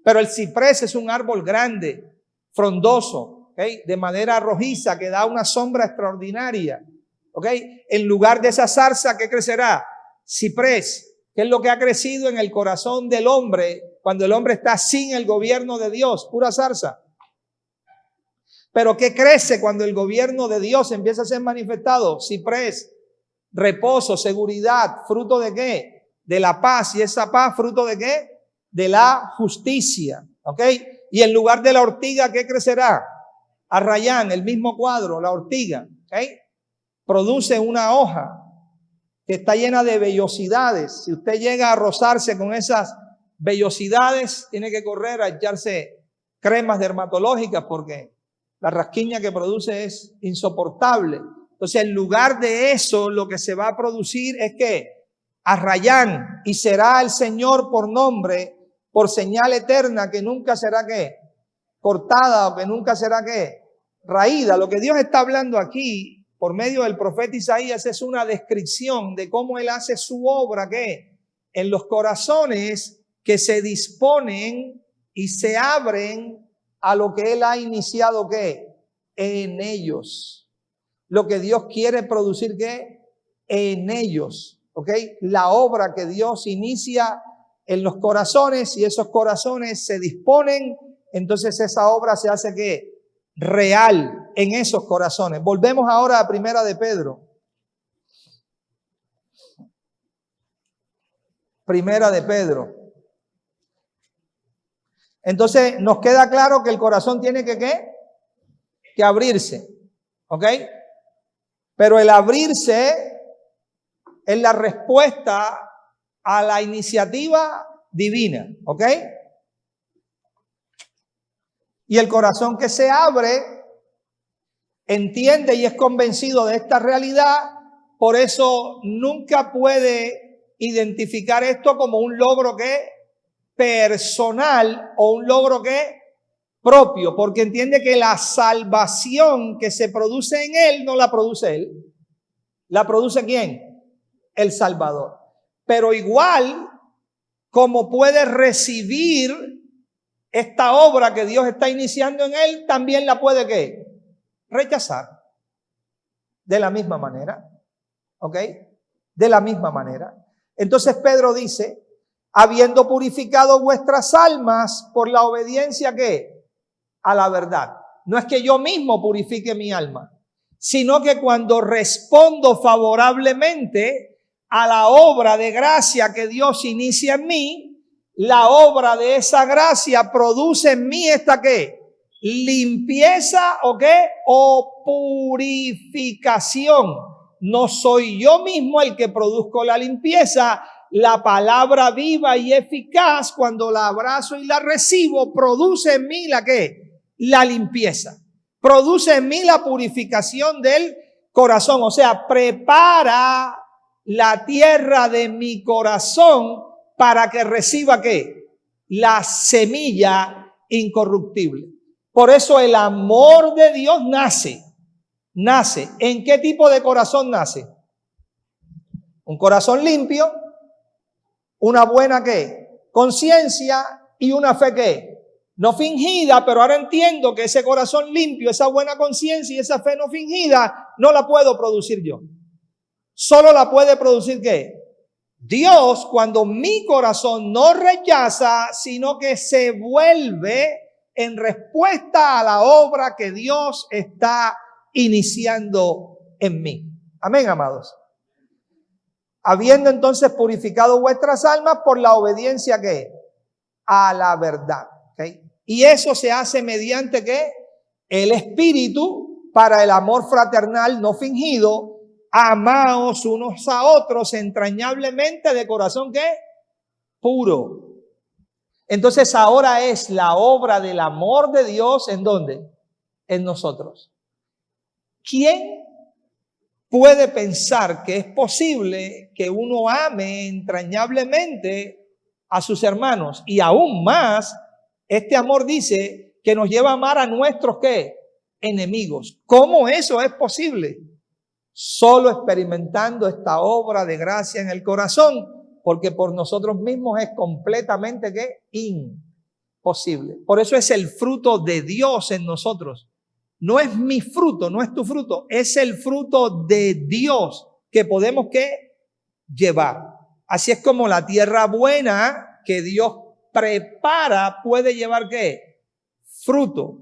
Pero el ciprés es un árbol grande, frondoso, ¿ok? De madera rojiza que da una sombra extraordinaria, ¿ok? En lugar de esa zarza, ¿qué crecerá? Ciprés, que es lo que ha crecido en el corazón del hombre cuando el hombre está sin el gobierno de Dios, pura zarza. Pero ¿qué crece cuando el gobierno de Dios empieza a ser manifestado? Ciprés, reposo, seguridad, ¿fruto de qué? De la paz. ¿Y esa paz fruto de qué? De la justicia, ¿ok? Y en lugar de la ortiga, ¿qué crecerá? Arrayán, el mismo cuadro, la ortiga, ¿ok? Produce una hoja que está llena de vellosidades. Si usted llega a rozarse con esas vellosidades, tiene que correr a echarse cremas dermatológicas porque la rasquiña que produce es insoportable. Entonces, en lugar de eso, lo que se va a producir es que arrayán, y será el Señor por nombre, por señal eterna, que nunca será ¿qué? Cortada, o que nunca será ¿qué? Raída. Lo que Dios está hablando aquí, por medio del profeta Isaías, es una descripción de cómo Él hace su obra, ¿qué? En los corazones que se disponen y se abren a lo que Él ha iniciado, ¿qué? En ellos. Lo que Dios quiere producir, ¿qué? En ellos, ¿ok? La obra que Dios inicia en los corazones, y esos corazones se disponen, entonces esa obra se hace, ¿qué? Real en esos corazones. Volvemos ahora a Primera de Pedro. Primera de Pedro. Entonces nos queda claro que el corazón tiene que ¿qué? Que abrirse, ¿ok? Pero el abrirse es la respuesta a la iniciativa divina, ¿ok? Y el corazón que se abre entiende y es convencido de esta realidad, por eso nunca puede identificar esto como un logro ¿qué? Personal o un logro ¿qué? Propio, porque entiende que la salvación que se produce en él no la produce él. ¿La produce quién? El Salvador. Pero igual como puede recibir esta obra que Dios está iniciando en él, también la puede ¿qué? Rechazar. De la misma manera. ¿Ok? De la misma manera. Entonces Pedro dice, habiendo purificado vuestras almas por la obediencia ¿qué? A la verdad. No es que yo mismo purifique mi alma, sino que cuando respondo favorablemente a la obra de gracia que Dios inicia en mí, la obra de esa gracia produce en mí esta ¿qué? Limpieza o ¿qué? O purificación. No soy yo mismo el que produzco la limpieza. La palabra viva y eficaz, cuando la abrazo y la recibo, produce en mí la ¿qué? La limpieza. Produce en mí la purificación del corazón. O sea, prepara la tierra de mi corazón para que reciba ¿qué? La semilla incorruptible. Por eso el amor de Dios nace. ¿En qué tipo de corazón nace? Un corazón limpio, una buena ¿qué? Conciencia y una fe ¿qué? No fingida, pero ahora entiendo que ese corazón limpio, esa buena conciencia y esa fe no fingida, no la puedo producir yo. Solo la puede producir ¿qué? Dios, cuando mi corazón no rechaza, sino que se vuelve en respuesta a la obra que Dios está iniciando en mí. Amén, amados. Habiendo entonces purificado vuestras almas por la obediencia ¿qué? A la verdad. ¿Okay? Y eso se hace mediante ¿qué? El Espíritu, para el amor fraternal no fingido. Amaos unos a otros entrañablemente de corazón ¿qué? Puro. Entonces ahora es la obra del amor de Dios, ¿en dónde? En nosotros. ¿Quién puede pensar que es posible que uno ame entrañablemente a sus hermanos? Y aún más, este amor dice que nos lleva a amar a nuestros ¿qué? Enemigos. ¿Cómo eso es posible? Solo experimentando esta obra de gracia en el corazón. Porque por nosotros mismos es completamente ¿qué? Imposible. Por eso es el fruto de Dios en nosotros. No es mi fruto, no es tu fruto. Es el fruto de Dios que podemos ¿qué? Llevar. Así es como la tierra buena que Dios prepara puede llevar ¿qué? Fruto.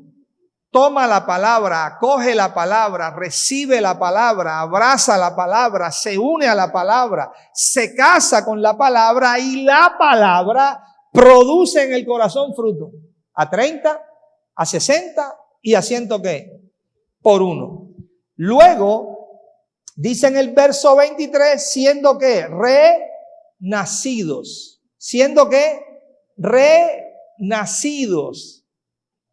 Toma la palabra, acoge la palabra, recibe la palabra, abraza la palabra, se une a la palabra, se casa con la palabra y la palabra produce en el corazón fruto. A 30, a 60 y a 100 ¿qué? Por 1. Luego, dice en el verso 23, siendo ¿qué? Renacidos. Siendo ¿qué? Renacidos.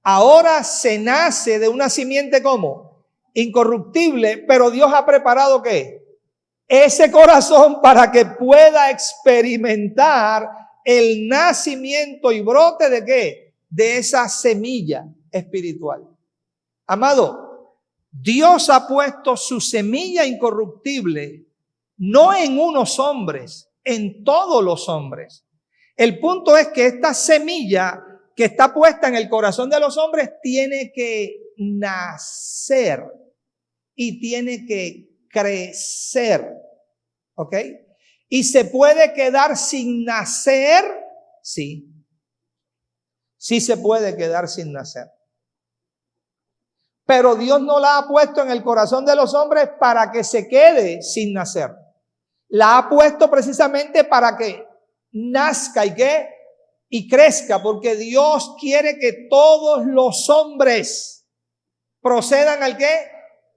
Ahora se nace de una simiente ¿cómo? Incorruptible, pero Dios ha preparado ¿qué? Ese corazón para que pueda experimentar el nacimiento y brote de ¿qué? De esa semilla espiritual. Amado, Dios ha puesto su semilla incorruptible no en unos hombres, en todos los hombres. El punto es que esta semilla que está puesta en el corazón de los hombres tiene que nacer y tiene que crecer, ¿ok? ¿Y se puede quedar sin nacer? Sí. Sí se puede quedar sin nacer. Pero Dios no la ha puesto en el corazón de los hombres para que se quede sin nacer. La ha puesto precisamente para que nazca y ¿qué? Y crezca, porque Dios quiere que todos los hombres procedan al ¿qué?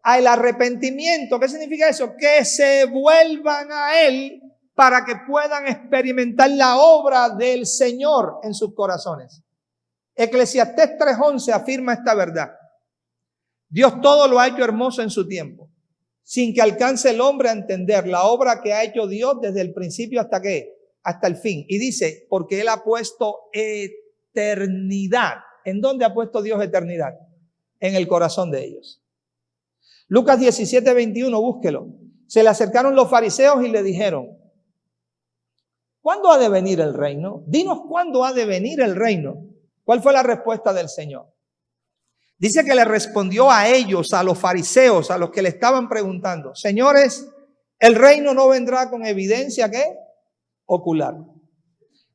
Al arrepentimiento. ¿Qué significa eso? Que se vuelvan a Él para que puedan experimentar la obra del Señor en sus corazones. Eclesiastés 3:11 afirma esta verdad. Dios todo lo ha hecho hermoso en su tiempo, sin que alcance el hombre a entender la obra que ha hecho Dios desde el principio hasta ¿qué? Hasta el fin. Y dice, porque Él ha puesto eternidad. ¿En dónde ha puesto Dios eternidad? En el corazón de ellos. Lucas 17:21, búsquelo. Se le acercaron los fariseos y le dijeron, ¿cuándo ha de venir el reino? Dinos cuándo ha de venir el reino. ¿Cuál fue la respuesta del Señor? Dice que le respondió a ellos, a los fariseos, a los que le estaban preguntando, señores, el reino no vendrá con evidencia ¿qué? Ocular.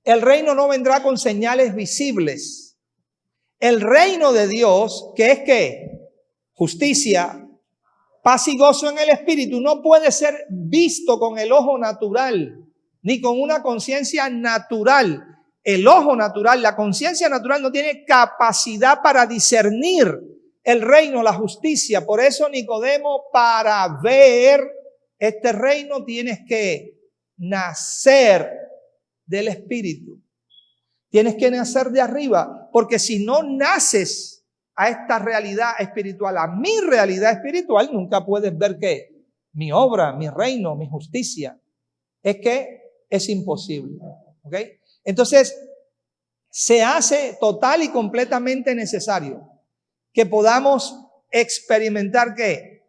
El reino no vendrá con señales visibles. El reino de Dios, que es ¿qué? Justicia, paz y gozo en el espíritu, no puede ser visto con el ojo natural, ni con una conciencia natural. El ojo natural, la conciencia natural no tiene capacidad para discernir el reino, la justicia. Por eso, Nicodemo, para ver este reino tienes que nacer del Espíritu. Tienes que nacer de arriba, porque si no naces a esta realidad espiritual, a mi realidad espiritual, nunca puedes ver ¿qué? Mi obra, mi reino, mi justicia. Es que es imposible. ¿Ok? Entonces, se hace total y completamente necesario que podamos experimentar ¿qué?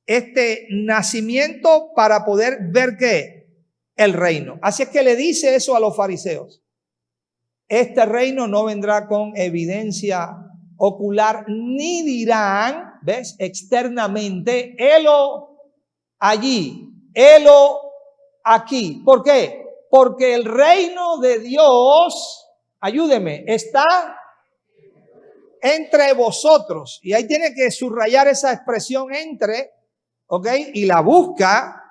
Este nacimiento para poder ver ¿qué? El reino. Así es que le dice eso a los fariseos. Este reino no vendrá con evidencia ocular, ni dirán, ¿ves? Externamente, helo allí, helo aquí. ¿Por qué? Porque el reino de Dios, ayúdeme, está entre vosotros. Y ahí tiene que subrayar esa expresión entre, ¿ok? Y la busca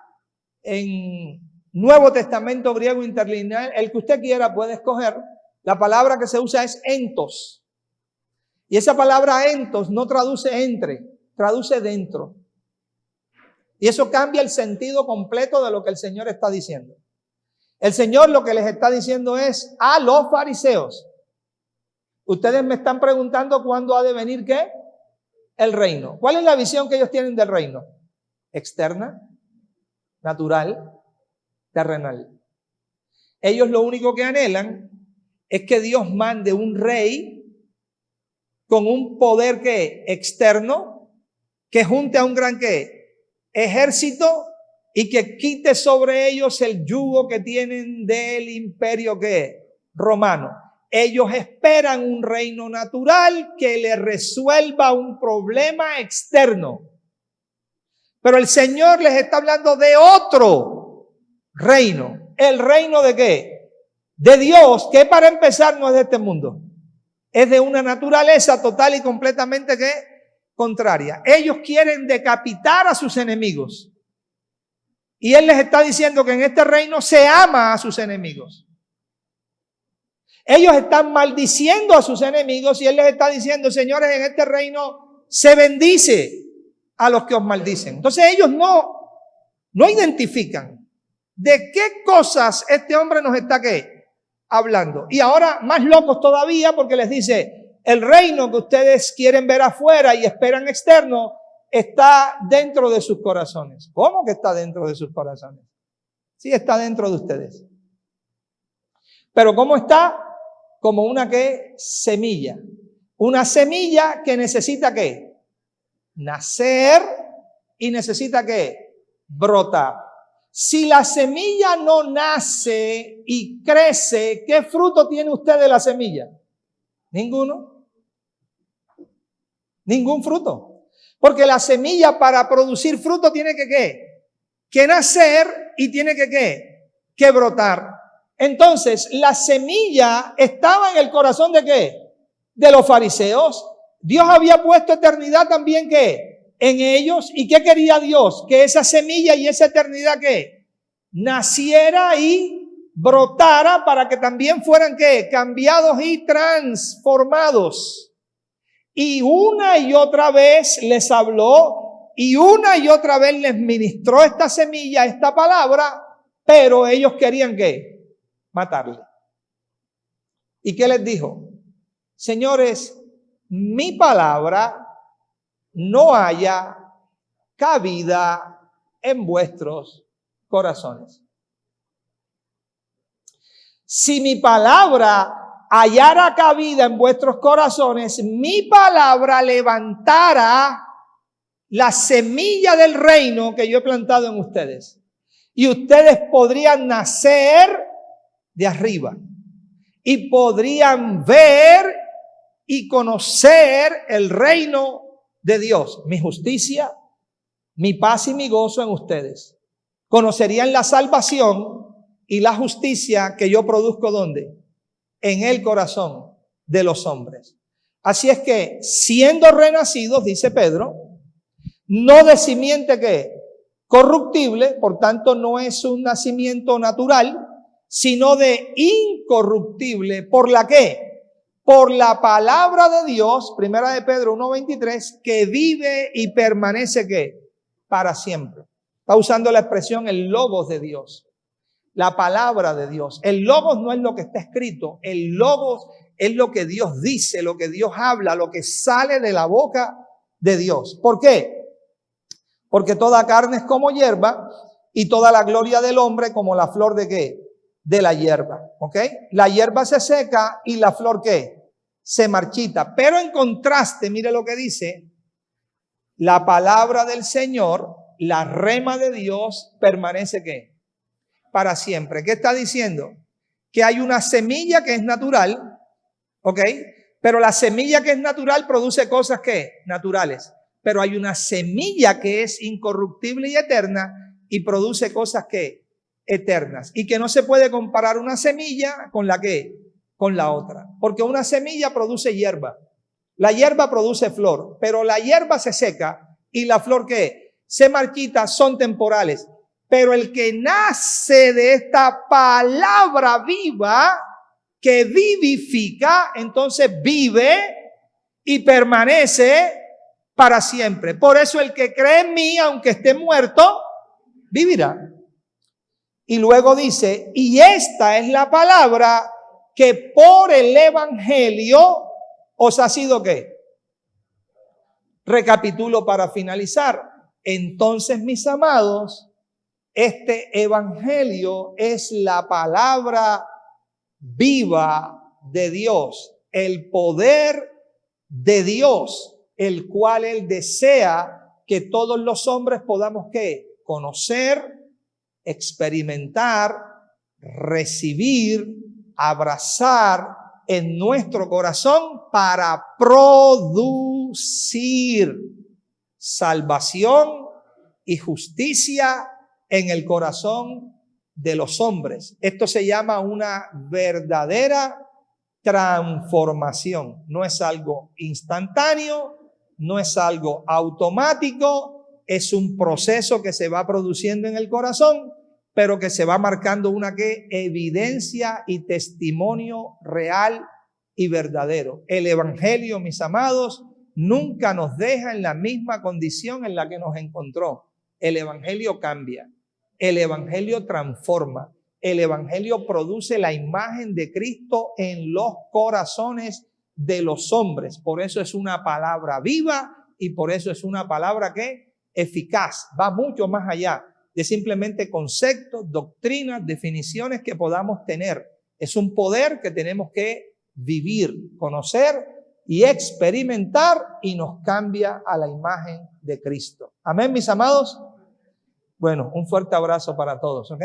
en Nuevo Testamento griego interlineal, el que usted quiera puede escoger. La palabra que se usa es entos. Y esa palabra entos no traduce entre, traduce dentro. Y eso cambia el sentido completo de lo que el Señor está diciendo. El Señor lo que les está diciendo es a los fariseos: ustedes me están preguntando cuándo ha de venir ¿qué? El reino. ¿Cuál es la visión que ellos tienen del reino? Externa, natural, terrenal. Ellos lo único que anhelan es que Dios mande un rey con un poder que externo, que junte a un gran ¿qué? Ejército y que quite sobre ellos el yugo que tienen del imperio ¿qué? Romano. Ellos esperan un reino natural que les resuelva un problema externo. Pero el Señor les está hablando de otro reino. ¿El reino de qué? De Dios, que para empezar no es de este mundo. Es de una naturaleza total y completamente ¿qué? Contraria. Ellos quieren decapitar a sus enemigos. Y Él les está diciendo que en este reino se ama a sus enemigos. Ellos están maldiciendo a sus enemigos y Él les está diciendo: señores, en este reino se bendice a los que os maldicen. Entonces ellos no identifican de qué cosas este hombre nos está ¿qué? Hablando. Y ahora más locos todavía, porque les dice: el reino que ustedes quieren ver afuera y esperan externo está dentro de sus corazones. ¿Cómo que está dentro de sus corazones? Sí, está dentro de ustedes. Pero ¿cómo está? Como una ¿qué? Semilla. Una semilla que necesita ¿qué? Nacer y necesita ¿qué? Brotar. Si la semilla no nace y crece, ¿qué fruto tiene usted de la semilla? Ninguno. Ningún fruto. Porque la semilla para producir fruto tiene que ¿qué? Que nacer y tiene que ¿qué? Que brotar. Entonces, la semilla estaba en el corazón ¿de qué? De los fariseos. Dios había puesto eternidad también ¿qué? En ellos. ¿Y qué quería Dios? Que esa semilla y esa eternidad ¿qué? Naciera y brotara para que también fueran ¿qué? Cambiados y transformados. Y una y otra vez les habló y una y otra vez les ministró esta semilla, esta palabra, pero ellos querían ¿qué? Matarle. ¿Y qué les dijo? Señores, mi palabra no haya cabida en vuestros corazones. Si mi palabra hallara cabida en vuestros corazones, mi palabra levantara la semilla del reino que yo he plantado en ustedes. Y ustedes podrían nacer de arriba y podrían ver y conocer el reino de Dios, mi justicia, mi paz y mi gozo en ustedes. Conocerían la salvación y la justicia que yo produzco ¿dónde? En el corazón de los hombres. Así es que, siendo renacidos, dice Pedro, no de simiente que corruptible, por tanto no es un nacimiento natural, sino de incorruptible. ¿Por la qué? Por la palabra de Dios, primera de Pedro 1:23, que vive y permanece ¿qué? Para siempre. Está usando la expresión el logos de Dios. La palabra de Dios. El logos no es lo que está escrito. El logos es lo que Dios dice, lo que Dios habla, lo que sale de la boca de Dios. ¿Por qué? Porque toda carne es como hierba y toda la gloria del hombre como la flor de ¿qué? De la hierba. ¿Ok? La hierba se seca y la flor ¿qué? Se marchita. Pero en contraste, mire lo que dice. La palabra del Señor, la rema de Dios, permanece ¿qué? Para siempre. ¿Qué está diciendo? Que hay una semilla que es natural, ¿ok? Pero la semilla que es natural produce cosas ¿qué? Naturales. Pero hay una semilla que es incorruptible y eterna y produce cosas ¿qué? Eternas. Y que no se puede comparar una semilla con la ¿qué? Con la otra. Porque una semilla produce hierba. La hierba produce flor, pero la hierba se seca y la flor ¿qué? Se marchita, son temporales. Pero el que nace de esta palabra viva que vivifica, entonces vive y permanece para siempre. Por eso el que cree en mí, aunque esté muerto, vivirá. Y luego dice, y esta es la palabra que por el evangelio os ha sido ¿qué? Recapitulo para finalizar. Entonces, mis amados, este evangelio es la palabra viva de Dios, el poder de Dios, el cual Él desea que todos los hombres podamos ¿qué? Conocer, experimentar, recibir, abrazar en nuestro corazón para producir salvación y justicia en el corazón de los hombres. Esto se llama una verdadera transformación. No es algo instantáneo, no es algo automático, es un proceso que se va produciendo en el corazón, pero que se va marcando una ¿qué? Evidencia y testimonio real y verdadero. El evangelio, mis amados, nunca nos deja en la misma condición en la que nos encontró. El evangelio cambia, el evangelio transforma, el evangelio produce la imagen de Cristo en los corazones de los hombres. Por eso es una palabra viva y por eso es una palabra que eficaz, va mucho más allá de simplemente conceptos, doctrinas, definiciones que podamos tener. Es un poder que tenemos que vivir, conocer y experimentar, y nos cambia a la imagen de Cristo. Amén, mis amados. Bueno, un fuerte abrazo para todos, ¿ok?